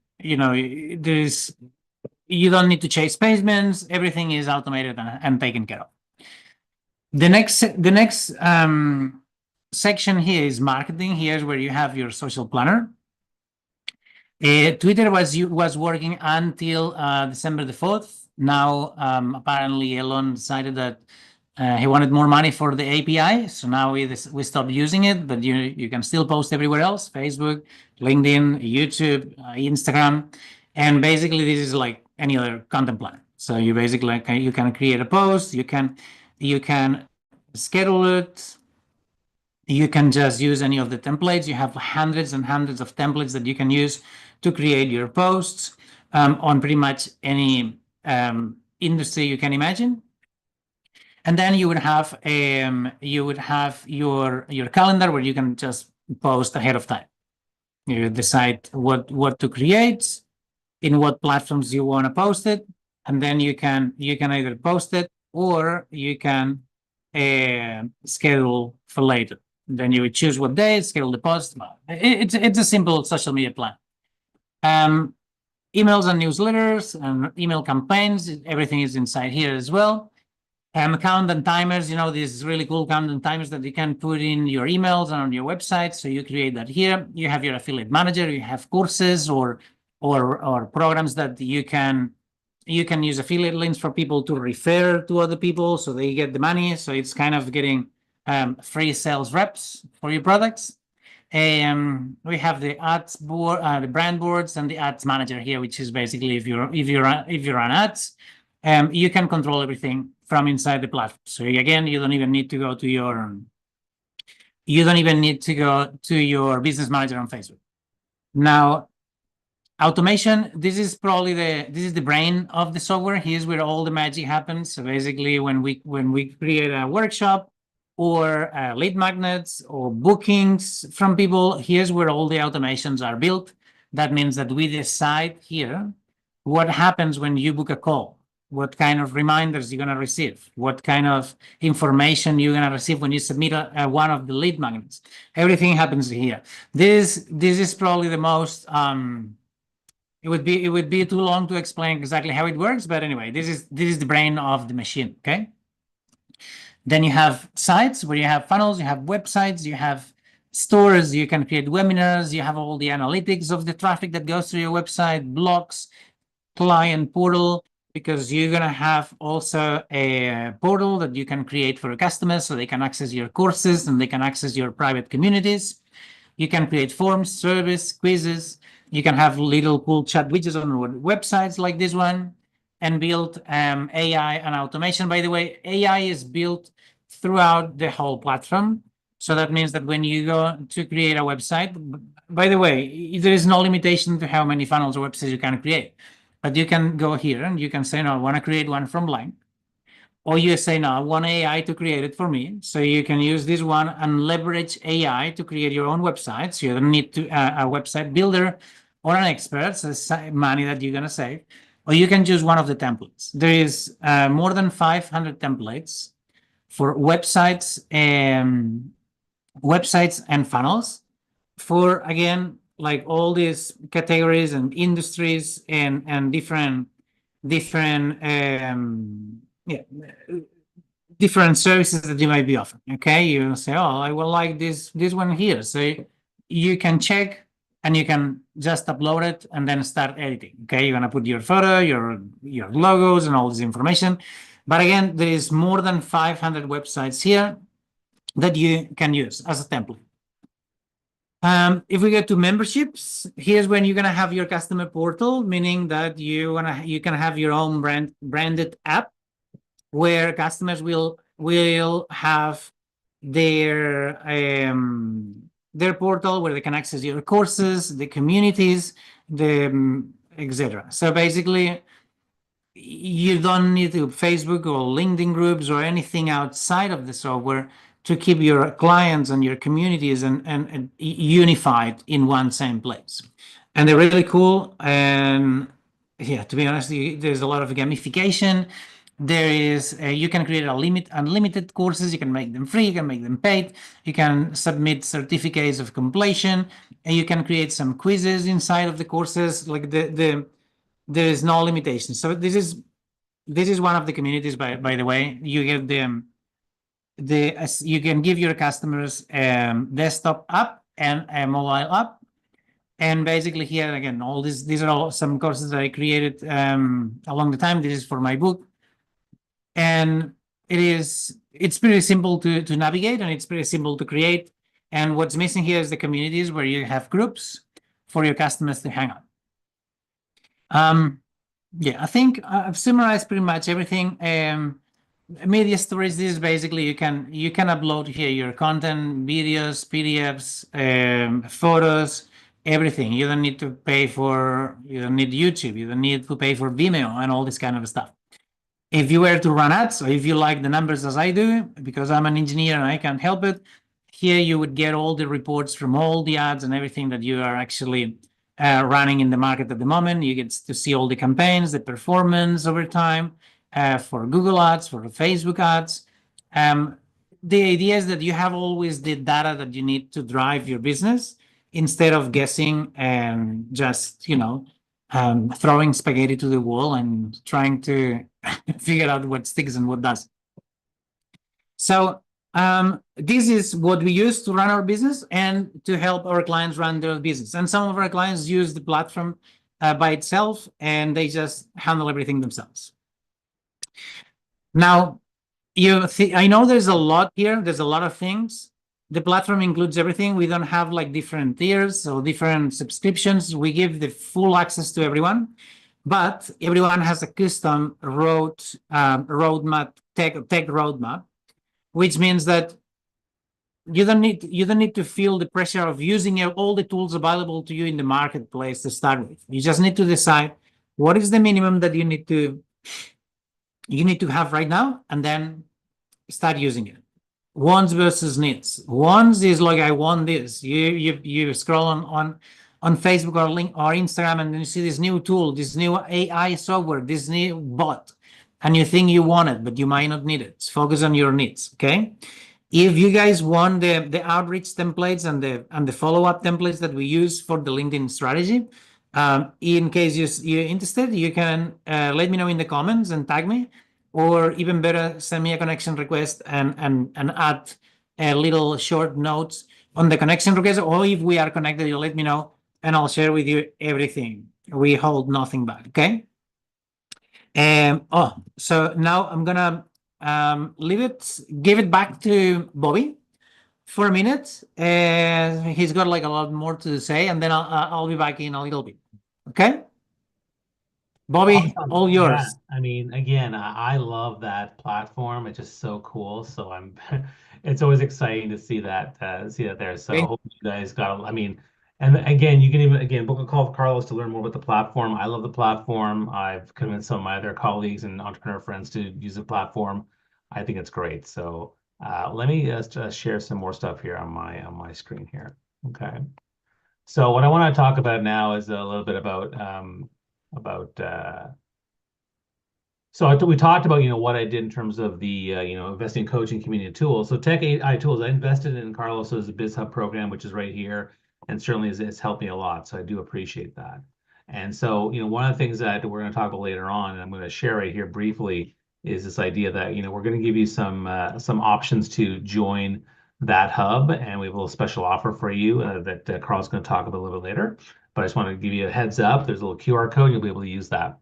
[SPEAKER 2] don't need to chase payments. Everything is automated and taken care of. The next section here is marketing. Here's where you have your social planner. Twitter was working until December the 4th. Now, apparently, Elon decided that he wanted more money for the API, so now we stopped using it, but you can still post everywhere else: Facebook, LinkedIn, YouTube, Instagram, and basically this is like any other content planner. So you basically you can create a post, you can schedule it, you can just use any of the templates. You have hundreds and hundreds of templates that you can use to create your posts on pretty much any industry you can imagine. And then you would have your calendar where you can just post ahead of time. You decide what to create, in what platforms you want to post it, and then you can either post it or you can schedule for later. Then you would choose what day, schedule the post. It's a simple social media plan. Emails and newsletters and email campaigns, everything is inside here as well. Countdown timers, these really cool countdown timers that you can put in your emails and on your website. So you create that here. You have your affiliate manager. You have courses or programs that you can use affiliate links for people to refer to other people, so they get the money. So it's kind of getting free sales reps for your products. We have the ads board, the brand boards, and the ads manager here, which is basically if you run ads, you can control everything from inside the platform. So again, you don't even need to go to your business manager on Facebook. Now, automation. This is the brain of the software. Here's where all the magic happens. So basically, when we create a workshop or lead magnets or bookings from people, here's where all the automations are built. That means that we decide here what happens when you book a call. What kind of reminders you're going to receive, what kind of information you're going to receive when you submit one of the lead magnets. Everything happens here. This is probably the most, it would be too long to explain exactly how it works, but anyway, this is the brain of the machine, okay? Then you have sites where you have funnels, you have websites, you have stores, you can create webinars, you have all the analytics of the traffic that goes through your website, blogs, client portal, because you're going to have also a portal that you can create for your customers so they can access your courses and they can access your private communities. You can create forms, surveys, quizzes. You can have little cool chat widgets on websites like this one, and build AI and automation. By the way, AI is built throughout the whole platform. So that means that when you go to create a website, by the way, there is no limitation to how many funnels or websites you can create. But you can go here and you can say, no, I want to create one from blank. Or you say, no, I want AI to create it for me. So you can use this one and leverage AI to create your own website. So you don't need to a website builder or an expert, so it's money that you're going to save. Or you can choose one of the templates. There is more than 500 templates for websites and funnels for, again, like all these categories and industries and different different yeah, different services that you might be offering. Okay, you say, oh, I would like this one here. So you can check and you can just upload it and then start editing. Okay, you're gonna put your photo, your logos, and all this information. But again, there is more than 500 websites here that you can use as a template. If we get to memberships, here's when you're gonna have your customer portal, meaning that you can have your own branded app where customers will have their portal where they can access your courses, the communities, the etc. So basically, you don't need to Facebook or LinkedIn groups or anything outside of the software to keep your clients and your communities and unified in one same place. And they're really cool. And yeah, to be honest, there's a lot of gamification. There is you can create unlimited courses. You can make them free. You can make them paid. You can submit certificates of completion, and you can create some quizzes inside of the courses. Like there is no limitation. So this is one of the communities. By the way, you get you can give your customers desktop app and a mobile app. And basically here again, all these are all some courses that I created along the time. This is for my book. And it's pretty simple to navigate, and it's pretty simple to create. And what's missing here is the communities where you have groups for your customers to hang out. Yeah, I think I've summarized pretty much everything. Media storage, this is basically you can upload here your content, videos, PDFs, photos, everything. You don't need to pay you don't need YouTube, you don't need to pay for Vimeo and all this kind of stuff. If you were to run ads, or if you like the numbers as I do, because I'm an engineer and I can't help it, here you would get all the reports from all the ads and everything that you are actually running in the market at the moment. You get to see all the campaigns, the performance over time for Google ads, for Facebook ads. The idea is that you have always the data that you need to drive your business instead of guessing and just, throwing spaghetti to the wall and trying to figure out what sticks and what doesn't. So this is what we use to run our business and to help our clients run their business. And some of our clients use the platform by itself, and they just handle everything themselves. Now, I know there's a lot here. There's a lot of things. The platform includes everything. We don't have like different tiers or different subscriptions. We give the full access to everyone, but everyone has a custom roadmap, tech roadmap, which means that you don't need to feel the pressure of using all the tools available to you in the marketplace to start with. You just need to decide what is the minimum that you need to have right now, and then start using it. Wants versus needs. Wants is like, I want this. You scroll on Facebook or link or Instagram, and then you see this new tool, this new AI software, this new bot, and you think you want it, but you might not need it. Focus on your needs. Okay. If you guys want the outreach templates and the follow-up templates that we use for the LinkedIn strategy, in case you're interested, you can let me know in the comments and tag me. Or even better, send me a connection request and add a little short notes on the connection request. Or if we are connected, you let me know and I'll share with you everything. We hold nothing back, okay? So now I'm gonna give it back to Bobby for a minute. He's got like a lot more to say, and then I'll be back in a little bit, okay? Bobby,
[SPEAKER 1] Awesome.
[SPEAKER 2] all yours.
[SPEAKER 1] Yeah, I mean, again, I love that platform. It's just so cool. So it's always exciting to see that there. So
[SPEAKER 2] Okay.
[SPEAKER 1] hope you guys got, I mean, and again, you can even, book a call with Carlos to learn more about the platform. I love the platform. I've convinced some of my other colleagues and entrepreneur friends to use the platform. I think it's great. So let me just share some more stuff here on my screen here. Okay. So what I want to talk about now is a little bit about so we talked about what I did in terms of the investing in coaching community tools. So Tech AI tools, I invested in Carlos's Biz Hub program, which is right here, and certainly it's helped me a lot. So I do appreciate that. And so, one of the things that we're going to talk about later on, and I'm going to share right here briefly, is this idea that, we're going to give you some options to join that hub, and we have a little special offer for you that Carl's going to talk about a little bit later. But I just want to give you a heads up. There's a little QR code. You'll be able to use that.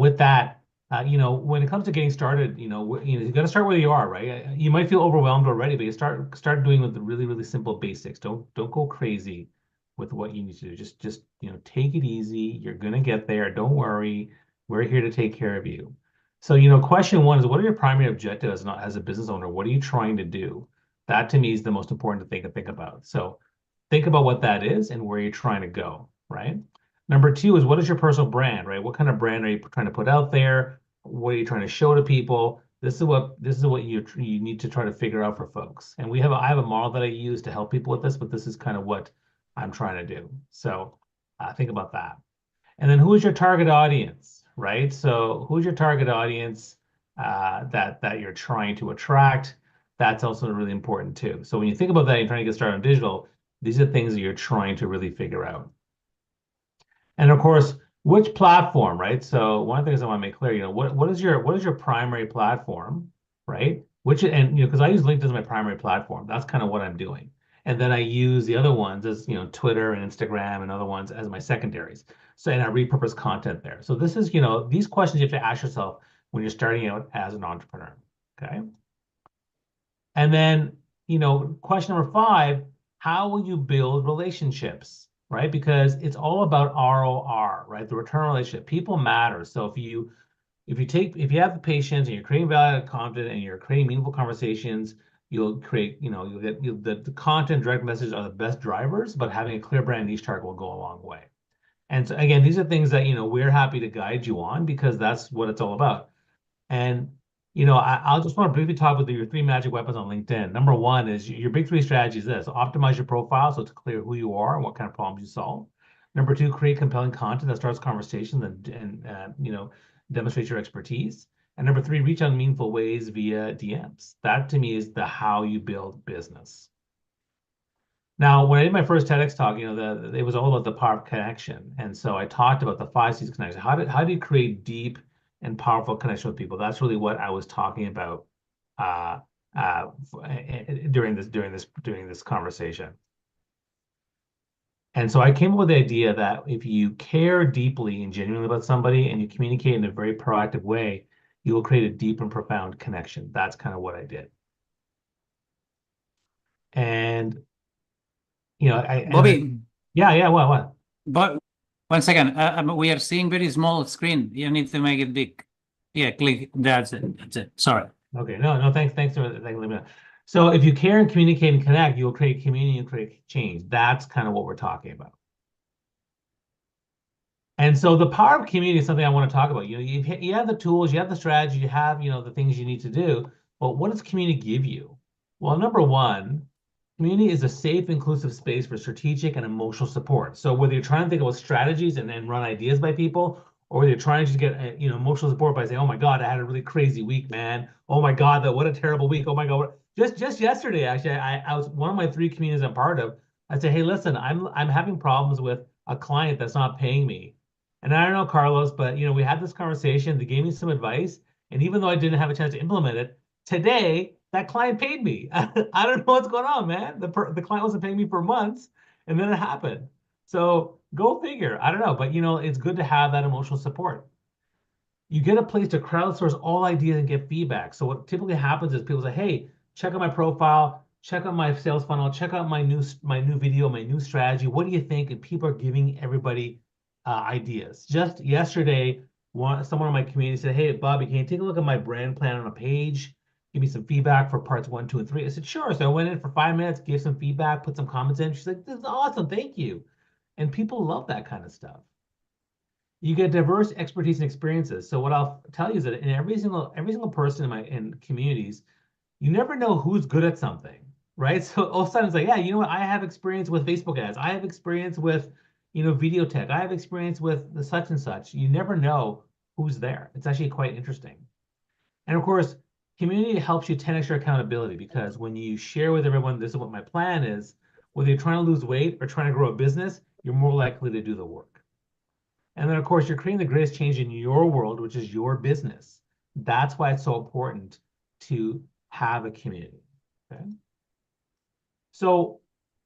[SPEAKER 1] With that, when it comes to getting started, you got to start where you are, right? You might feel overwhelmed already, but you start doing with the really, really simple basics. Don't go crazy with what you need to do. Just take it easy. You're gonna get there. Don't worry. We're here to take care of you. So, question one is, what are your primary objectives as a business owner? What are you trying to do? That to me is the most important thing to think about. So think about what that is and where you're trying to go, right? Number two is, what is your personal brand, right? What kind of brand are you trying to put out there? What are you trying to show to people? This is what you need to try to figure out for folks. And I have a model that I use to help people with this, but this is kind of what I'm trying to do. So think about that. And then, who is your target audience, right? So who's your target audience that you're trying to attract? That's also really important too. So when you think about that, you're trying to get started on digital, these are things that you're trying to really figure out. And of course, which platform, right? So one of the things I want to make clear, what is your primary platform, right? Because I use LinkedIn as my primary platform. That's kind of what I'm doing. And then I use the other ones as, Twitter and Instagram and other ones as my secondaries. So, and I repurpose content there. So this is, these questions you have to ask yourself when you're starting out as an entrepreneur, okay? And then, question number 5, how will you build relationships? Right? Because it's all about ROR, right? The return on relationship. People matter. So if you have the patience and you're creating value content and you're creating meaningful conversations, you'll get the content, direct messages are the best drivers, but having a clear brand niche target will go a long way. And so again, these are things that we're happy to guide you on, because that's what it's all about. And I'll just want to briefly talk about your 3 magic weapons on LinkedIn. Number 1 is your big 3 strategies. This: optimize your profile so it's clear who you are and what kind of problems you solve. Number 2, create compelling content that starts conversations and demonstrates your expertise. And number 3, reach out in meaningful ways via DMs. That to me is the how you build business. Now, when I did my first TEDx talk, it was all about the power of connection, and so I talked about the 5 C's connection. How do you create deep and powerful connection with people? That's really what I was talking about during this conversation. And so I came up with the idea that if you care deeply and genuinely about somebody and you communicate in a very proactive way, you will create a deep and profound connection. That's kind of what I did. And
[SPEAKER 2] Bobby.
[SPEAKER 1] Yeah, what?
[SPEAKER 2] But 1 second, we are seeing very small screen. You need to make it big. Yeah, click. That's it. Sorry.
[SPEAKER 1] Okay. No. Thanks for letting me know. So if you care and communicate and connect, you will create community and create change. That's kind of what we're talking about. And so the power of community is something I want to talk about. You have the tools, you have the strategy, you have the things you need to do. But what does community give you? Well, number 1, community is a safe, inclusive space for strategic and emotional support. So whether you're trying to think about strategies and then run ideas by people, or whether you're trying to just get emotional support by saying, "Oh my God, I had a really crazy week, man. Oh my God, what a terrible week. Oh my God." Just yesterday, actually, I was one of my 3 communities I'm part of. I said, "Hey, listen, I'm having problems with a client that's not paying me." And I don't know, Carlos, but we had this conversation. They gave me some advice, and even though I didn't have a chance to implement it today, that client paid me. I don't know what's going on, man. The client wasn't paying me for months, and then it happened. So go figure. I don't know, but it's good to have that emotional support. You get a place to crowdsource all ideas and get feedback. So what typically happens is people say, "Hey, check out my profile, check out my sales funnel, check out my new video, my new strategy. What do you think?" And people are giving everybody ideas. Just yesterday, someone in my community said, "Hey, Bobby, can you take a look at my brand plan on a page? Give me some feedback for parts 1, 2, and 3." I said, "Sure." So I went in for 5 minutes, gave some feedback, put some comments in. She's like, "This is awesome. Thank you." And people love that kind of stuff. You get diverse expertise and experiences. So what I'll tell you is that in every single person in communities, you never know who's good at something, right? So all of a sudden it's like, "Yeah, you know what? I have experience with Facebook ads. I have experience with video tech. I have experience with the such and such." You never know who's there. It's actually quite interesting. And of course, community helps you 10x your accountability, because when you share with everyone, "This is what my plan is," whether you're trying to lose weight or trying to grow a business, you're more likely to do the work. And then, of course, you're creating the greatest change in your world, which is your business. That's why it's so important to have a community. Okay. So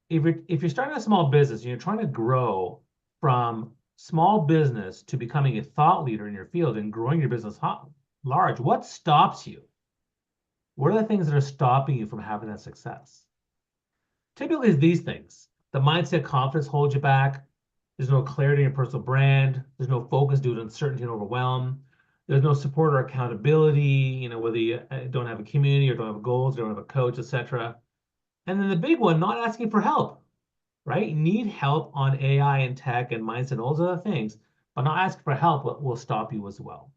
[SPEAKER 1] if you're starting a small business and you're trying to grow from small business to becoming a thought leader in your field and growing your business large, what stops you? What are the things that are stopping you from having that success? Typically, it's these things. The mindset, confidence holds you back. There's no clarity in your personal brand. There's no focus due to uncertainty and overwhelm. There's no support or accountability, whether you don't have a community or don't have goals, don't have a coach, etc. And then the big one, not asking for help, right? You need help on AI and tech and mindset and all those other things, but not asking for help will stop you as well.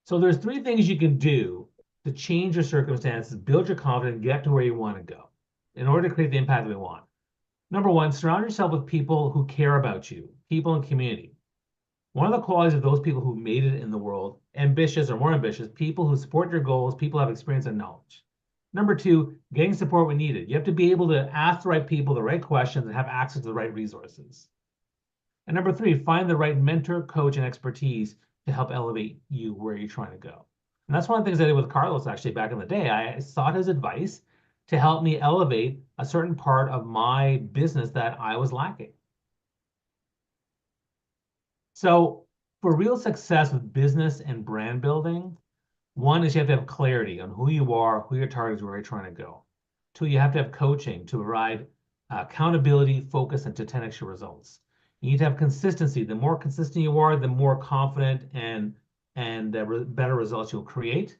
[SPEAKER 1] So there's 3 things you can do to change your circumstances, build your confidence, get to where you want to go in order to create the impact that we want. Number 1, surround yourself with people who care about you, people in community. One of the qualities of those people who made it in the world, ambitious or more ambitious, people who support your goals, people who have experience and knowledge. Number 2, getting support when needed. You have to be able to ask the right people the right questions and have access to the right resources. And number 3, find the right mentor, coach, and expertise to help elevate you where you're trying to go. And that's one of the things I did with Carlos actually back in the day. I sought his advice to help me elevate a certain part of my business that I was lacking. So for real success with business and brand building, 1 is you have to have clarity on who you are, who your target is, where you're trying to go. 2, you have to have coaching to provide accountability, focus, and to 10x your results. You need to have consistency. The more consistent you are, the more confident and better results you'll create.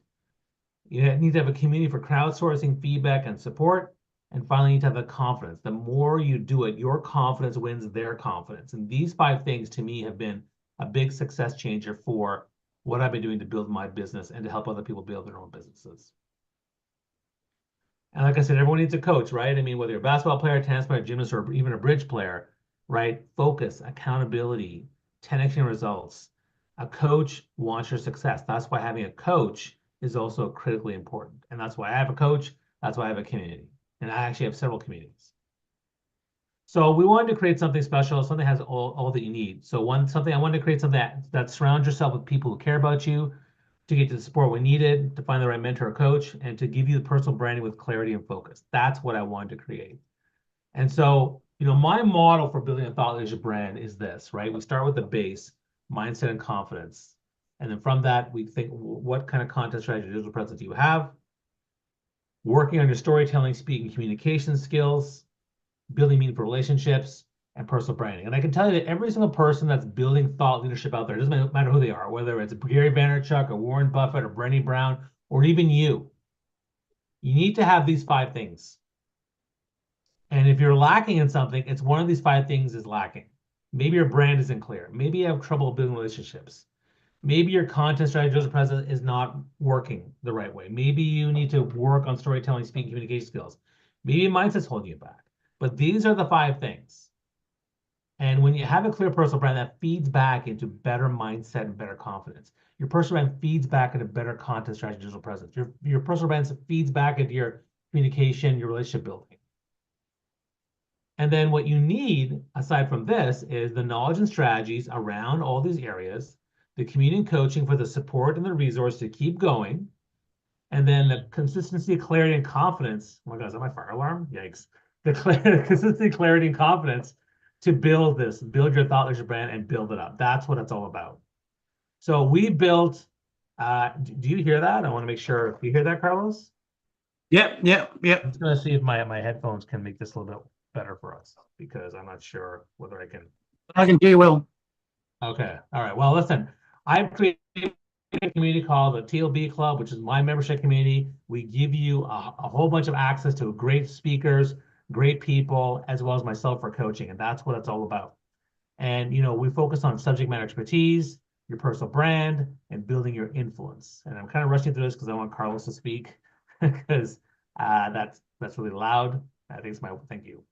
[SPEAKER 1] You need to have a community for crowdsourcing, feedback, and support. And finally, you need to have the confidence. The more you do it, your confidence wins their confidence. And these 5 things to me have been a big success changer for what I've been doing to build my business and to help other people build their own businesses. And like I said, everyone needs a coach, right? I mean, whether you're a basketball player, tennis player, gymnast, or even a bridge player, right? Focus, accountability, 10x results. A coach wants your success. That's why having a coach is also critically important. And that's why I have a coach. That's why I have a community. And I actually have several communities. So we wanted to create something special, something that has all that you need. So I wanted to create something that surrounds yourself with people who care about you, to get to the support when needed, to find the right mentor or coach, and to give you the personal branding with clarity and focus. That's what I wanted to create. And so, my model for building a thought leadership brand is this, right? We start with the base, mindset and confidence. And then from that, we think, what kind of content strategy, digital presence do you have? Working on your storytelling, speaking, communication skills, building meaningful relationships, and personal branding. And I can tell you that every single person that's building thought leadership out there, it doesn't matter who they are, whether it's Gary Vaynerchuk or Warren Buffett or Brené Brown, or even you need to have these 5 things. And if you're lacking in something, it's one of these 5 things is lacking. Maybe your brand isn't clear. Maybe you have trouble building relationships. Maybe your content strategy as a president is not working the right way. Maybe you need to work on storytelling, speaking, communication skills. Maybe mindset's holding you back. But these are the 5 things. And when you have a clear personal brand, that feeds back into better mindset and better confidence. Your personal brand feeds back into better content strategy, digital presence. Your personal brand feeds back into your communication, your relationship building. And then what you need, aside from this, is the knowledge and strategies around all these areas, the community and coaching for the support and the resource to keep going, and then the consistency, clarity, and confidence. Oh my God, is that my fire alarm? Yikes. The consistency, clarity, and confidence to build your thought leadership brand and build it up. That's what it's all about. So we built, do you hear that? I want to make sure. Do you hear that, Carlos?
[SPEAKER 2] Yep.
[SPEAKER 1] I'm just going to see if my headphones can make this a little bit better for us, because I'm not sure whether I can.
[SPEAKER 2] I can hear you well.
[SPEAKER 1] Okay. All right. Well, listen, I've created a community called the TLB Club, which is my membership community. We give you a whole bunch of access to great speakers, great people, as well as myself for coaching. And that's what it's all about. And, we focus on subject matter expertise, your personal brand, and building your influence. And I'm kind of rushing through this because I want Carlos to speak, because that's really loud. I think it's thank you.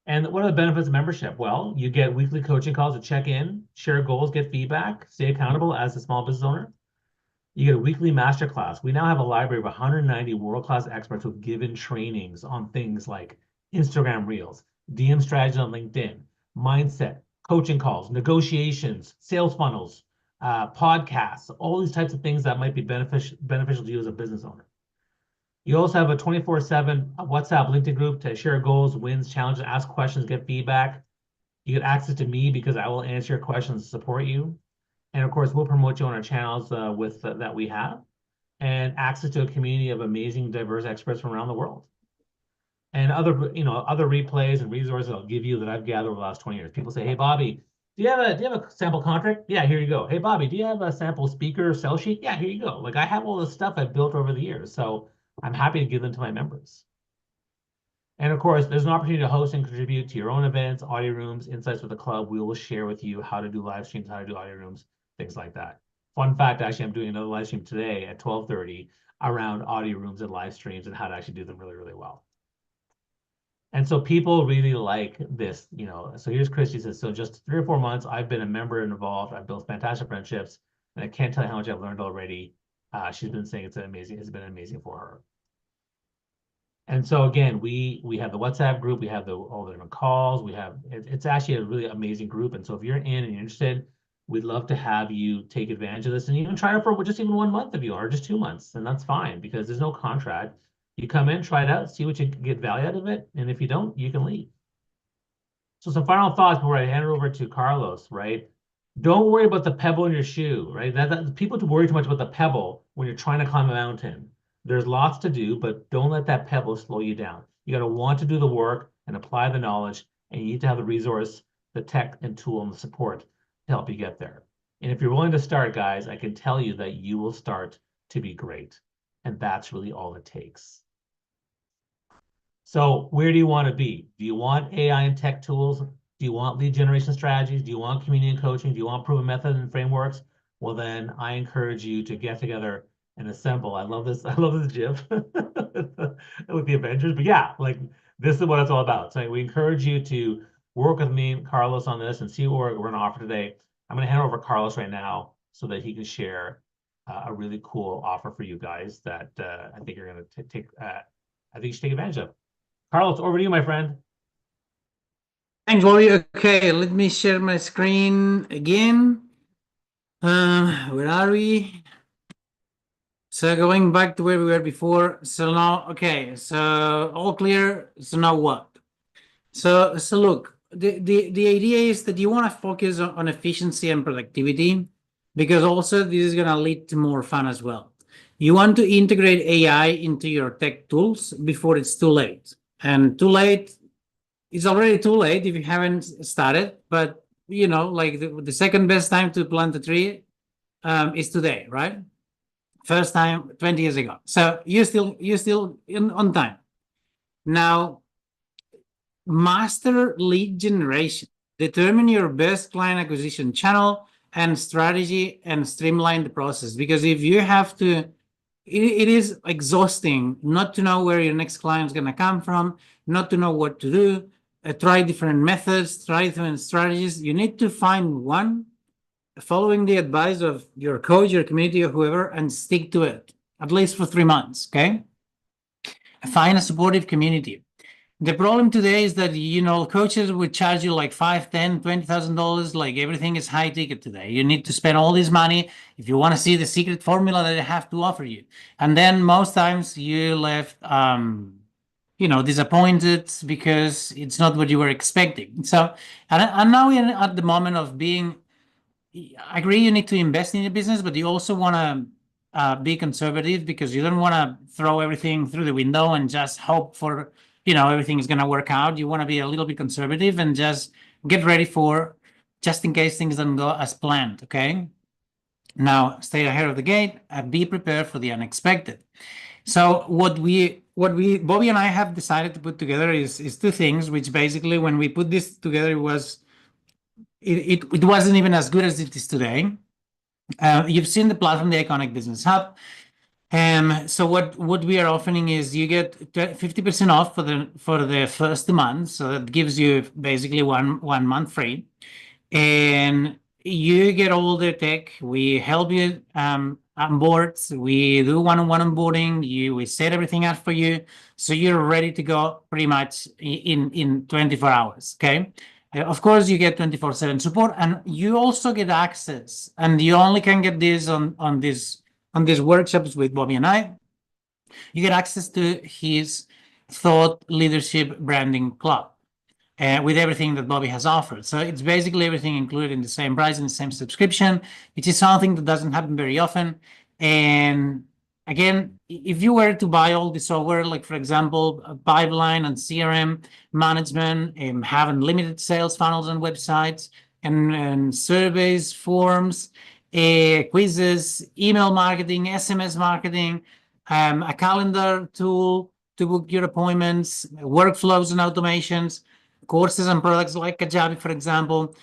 [SPEAKER 1] And what are the benefits of membership? Well, you get weekly coaching calls to check in, share goals, get feedback, stay accountable as a small business owner. You get a weekly masterclass. We now have a library of 190 world-class experts who've given trainings on things like Instagram Reels, DM strategies on LinkedIn, mindset, coaching calls, negotiations, sales funnels, podcasts, all these types of things that might be beneficial to you as a business owner. You also have a 24/7 WhatsApp LinkedIn group to share goals, wins, challenges, ask questions, get feedback. You get access to me because I will answer your questions and support you. And of course, we'll promote you on our channels that we have, and access to a community of amazing, diverse experts from around the world. And other replays and resources I'll give you that I've gathered over the last 20 years. People say, "Hey, Bobby, do you have a sample contract? Yeah, here you go. Hey, Bobby, do you have a sample speaker sell sheet? Yeah, here you go." Like, I have all this stuff I've built over the years, so I'm happy to give them to my members. And of course, there's an opportunity to host and contribute to your own events, audio rooms, insights with the club. We will share with you how to do live streams, how to do audio rooms, things like that. Fun fact, actually, I'm doing another live stream today at 12:30 around audio rooms and live streams and how to actually do them really, really well. And so people really like this, So here's Christy says, so just 3 or 4 months, I've been a member and involved. I've built fantastic friendships, and I can't tell you how much I've learned already. She's been saying it's been amazing for her. And so again, we have the WhatsApp group, we have all the different calls, it's actually a really amazing group. And so if you're in and you're interested, we'd love to have you take advantage of this and even try it for just even 1 month of you, or just 2 months, and that's fine because there's no contract. You come in, try it out, see what you can get value out of it, and if you don't, you can leave. So some final thoughts before I hand it over to Carlos, right? Don't worry about the pebble in your shoe, right? People worry too much about the pebble when you're trying to climb a mountain. There's lots to do, but don't let that pebble slow you down. You got to want to do the work and apply the knowledge, and you need to have the resource, the tech and tool and the support to help you get there. And if you're willing to start, guys, I can tell you that you will start to be great. And that's really all it takes. So where do you want to be? Do you want AI and tech tools? Do you want lead generation strategies? Do you want community and coaching? Do you want proven methods and frameworks? Well, then I encourage you to get together and assemble. I love this GIF with the Avengers. But yeah, like this is what it's all about. So we encourage you to work with me and Carlos on this and see what we're going to offer today. I'm going to hand over to Carlos right now so that he can share a really cool offer for you guys that I think you're going to take. I think you should take advantage of. Carlos, over to you, my friend.
[SPEAKER 2] Thanks, Bobby. Okay, let me share my screen again. Where are we? So going back to where we were before. So now, okay, so all clear. So now what? So look, the idea is that you want to focus on efficiency and productivity, because also this is going to lead to more fun as well. You want to integrate AI into your tech tools before it's too late. And too late, it's already too late if you haven't started. But, like the second best time to plant a tree is today, right? First time 20 years ago. So you're still on time. Now, master lead generation. Determine your best client acquisition channel and strategy and streamline the process. Because if you have to, it is exhausting not to know where your next client is going to come from, not to know what to do, try different methods, try different strategies. You need to find one, following the advice of your coach, your community, or whoever, and stick to it, at least for 3 months, okay? Find a supportive community. The problem today is that, coaches would charge you like $5,000, $10,000, $20,000. Like everything is high ticket today. You need to spend all this money if you want to see the secret formula that they have to offer you. And then most times you left, disappointed because it's not what you were expecting. So, and now we're at the moment of being, I agree you need to invest in your business, but you also want to be conservative, because you don't want to throw everything through the window and just hope for, everything is going to work out. You want to be a little bit conservative and just get ready for just in case things don't go as planned, okay? Now, stay ahead of the gate and be prepared for the unexpected. So what Bobby and I have decided to put together is 2 things, which basically when we put this together, it wasn't even as good as it is today. You've seen the platform, the Iconic Business Hub. So what we are offering is you get 50% off for the first month. So that gives you basically one month free. And you get all the tech. We help you on board. We do one-on-one onboarding. We set everything up for you, so you're ready to go pretty much in 24 hours. Okay. Of course, you get 24/7 support, and you also get access. And you only can get this on these workshops with Bobby and I. You get access to his Thought Leadership Branding Club with everything that Bobby has offered. So it's basically everything included in the same price and the same subscription, which is something that doesn't happen very often. And again, if you were to buy all the software, like for example, a pipeline and CRM management, and have unlimited sales funnels and websites, and surveys, forms, quizzes, email marketing, SMS marketing, a calendar tool to book your appointments, workflows and automations, courses and products like Kajabi, for example,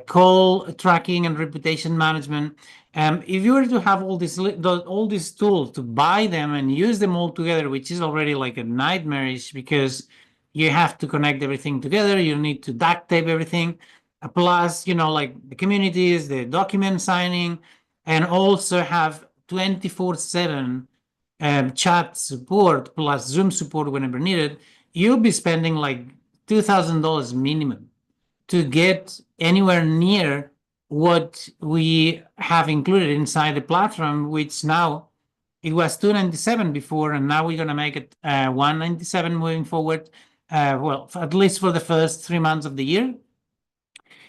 [SPEAKER 2] call tracking and reputation management. If you were to have all these tools, to buy them and use them all together, which is already like a nightmarish, because you have to connect everything together, you need to duct tape everything, plus, like the communities, the document signing, and also have 24/7 chat support plus Zoom support whenever needed, you'll be spending like $2,000 minimum to get anywhere near what we have included inside the platform, which now it was $297 before, and now we're going to make it $197 moving forward. Well, at least for the first 3 months of the year.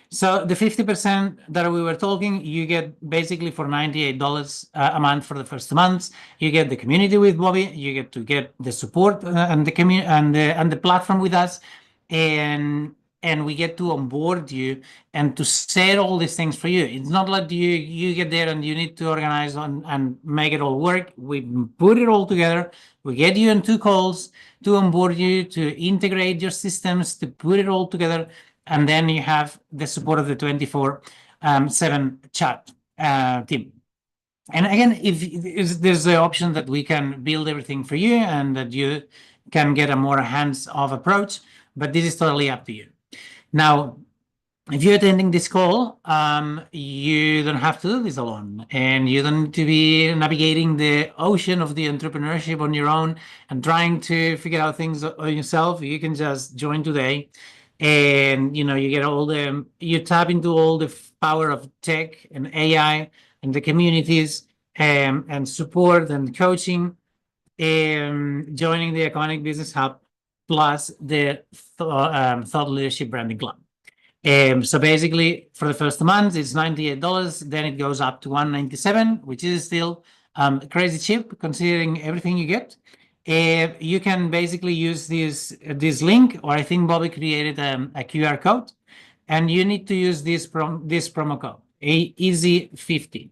[SPEAKER 2] So the 50% that we were talking, you get basically for $98 a month for the first 2 months. You get the community with Bobby. You get to get the support and the community and the platform with us, and we get to onboard you and to set all these things for you. It's not like you get there and you need to organize and make it all work. We put it all together. We get you on 2 calls to onboard you, to integrate your systems, to put it all together. And then you have the support of the 24/7 chat team. And again, if there's the option that we can build everything for you and that you can get a more hands-off approach, but this is totally up to you. Now, if you're attending this call, you don't have to do this alone, and you don't need to be navigating the ocean of the entrepreneurship on your own and trying to figure out things on yourself. You can just join today, and you get you tap into all the power of tech and AI and the communities and support and coaching, and joining the Iconic Business Hub plus the Thought Leadership Branding Club. So basically, for the first month, it's $98. Then it goes up to $197, which is still crazy cheap considering everything you get. You can basically use this link, or I think Bobby created a QR code, and you need to use this promo code, EASY50,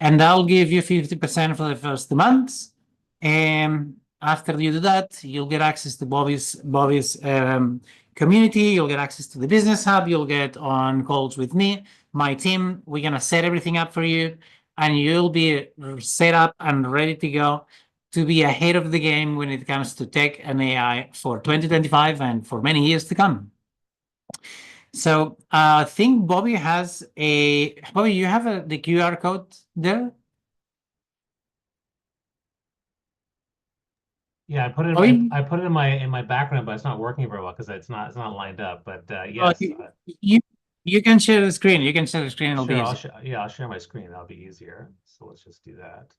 [SPEAKER 2] and that'll give you 50% for the first 2 months. And after you do that, you'll get access to Bobby's community. You'll get access to the Business Hub. You'll get on calls with me, my team. We're going to set everything up for you, and you'll be set up and ready to go to be ahead of the game when it comes to tech and AI for 2025 and for many years to come. So I think Bobby, you have the QR code there?
[SPEAKER 1] Yeah, I put it in my background, but it's not working very well because it's not lined up. But yes,
[SPEAKER 2] you can share the screen. You can share the screen. It'll be easier.
[SPEAKER 1] I'll share my screen. That'll be easier. So let's just do that.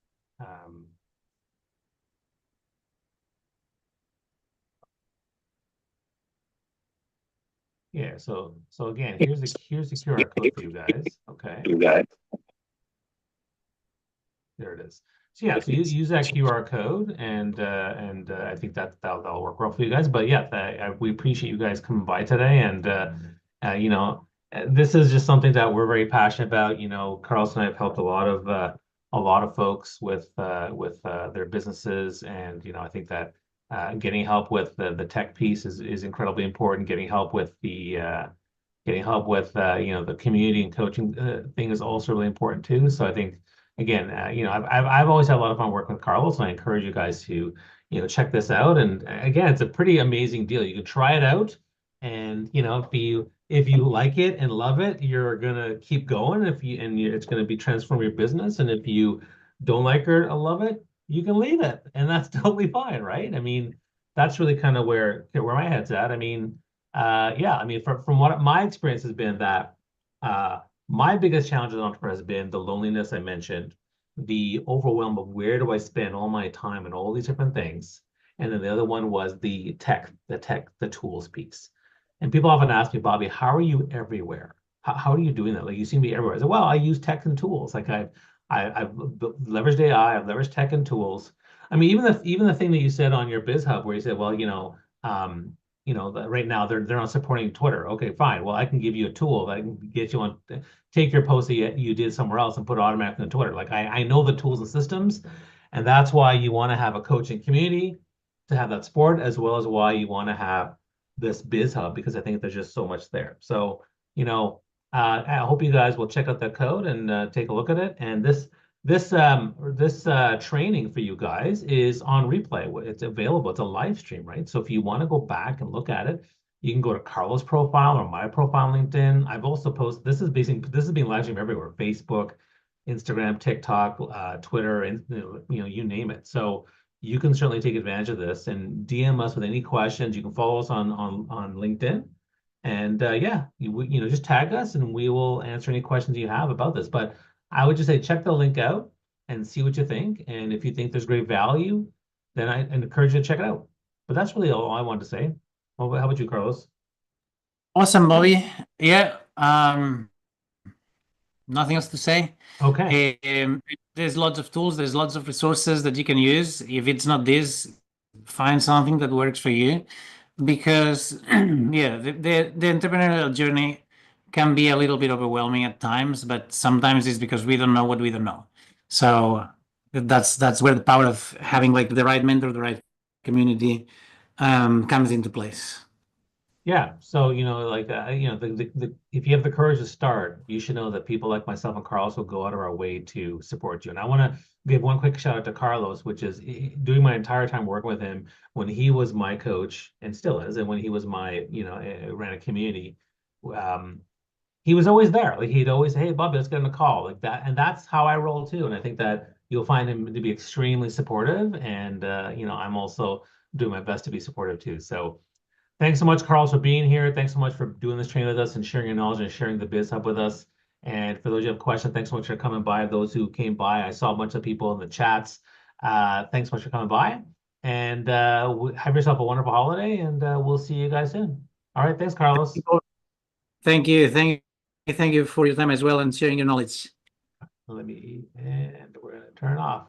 [SPEAKER 1] Yeah. So again, here's the QR code for you guys. Okay. There it is. So yeah, so you use that QR code, and I think that'll work well for you guys. But yeah, we appreciate you guys coming by today, and this is just something that we're very passionate about. Carlos and I have helped a lot of folks with their businesses, and I think that getting help with the tech piece is incredibly important. Getting help with the the community and coaching thing is also really important too. So I think, again, I've always had a lot of fun working with Carlos, and I encourage you guys to check this out. And again, it's a pretty amazing deal. You can try it out, and if if you like it and love it, you're gonna keep going. It's gonna be transform your business. And if you don't like it or love it, you can leave it, and that's totally fine, right? I mean, that's really kind of where my head's at. I mean, yeah, I mean, from what my experience has been that my biggest challenge as an entrepreneur has been the loneliness I mentioned, the overwhelm of where do I spend all my time and all these different things. And then the other one was the tools piece. And people often ask me, Bobby, how are you everywhere? How are you doing that? Like you seem to be everywhere. I said, well, I use tech and tools. Like I've leveraged AI, I've leveraged tech and tools. I mean, even the thing that you said on your Biz Hub where you said, well, right now they're not supporting Twitter. Okay, fine. Well, I can give you a tool that can get you on, take your post that you did somewhere else and put it automatically on Twitter. Like I know the tools and systems, and that's why you want to have a coaching community to have that support, as well as why you want to have this Biz Hub, because I think there's just so much there. So, I hope you guys will check out that code and take a look at it. And this training for you guys is on replay. It's available. It's a live stream, right? So if you want to go back and look at it, you can go to Carlos' profile or my profile on LinkedIn. I've also posted, this is being live streamed everywhere: Facebook, Instagram, TikTok, Twitter, and you name it. So you can certainly take advantage of this and DM us with any questions. You can follow us on LinkedIn. And yeah, just tag us and we will answer any questions you have about this. But I would just say check the link out and see what you think. And if you think there's great value, then I encourage you to check it out. But that's really all I wanted to say. How about you, Carlos?
[SPEAKER 2] Awesome, Bobby. Yeah. Nothing else to say.
[SPEAKER 1] Okay.
[SPEAKER 2] There's lots of tools, there's lots of resources that you can use. If it's not this, find something that works for you. Because yeah, the entrepreneurial journey can be a little bit overwhelming at times, but sometimes it's because we don't know what we don't know. So that's where the power of having like the right mentor, the right community comes into place.
[SPEAKER 1] Yeah. So, if you have the courage to start, you should know that people like myself and Carlos will go out of our way to support you. And I want to give one quick shout out to Carlos, which is doing my entire time working with him when he was my coach and still is, and when he was ran a community, he was always there. Like he'd always say, "Hey, Bobby, let's get on a call," like that. And that's how I roll too. And I think that you'll find him to be extremely supportive. And I'm also doing my best to be supportive too. So thanks so much, Carlos, for being here. Thanks so much for doing this training with us and sharing your knowledge and sharing the Biz Hub with us. And for those who have questions, thanks so much for coming by. Those who came by, I saw a bunch of people in the chats. Thanks so much for coming by. And have yourself a wonderful holiday, and we'll see you guys soon. All right, thanks, Carlos.
[SPEAKER 2] Thank you. Thank you for your time as well and sharing your knowledge.
[SPEAKER 1] And we're going to turn it off.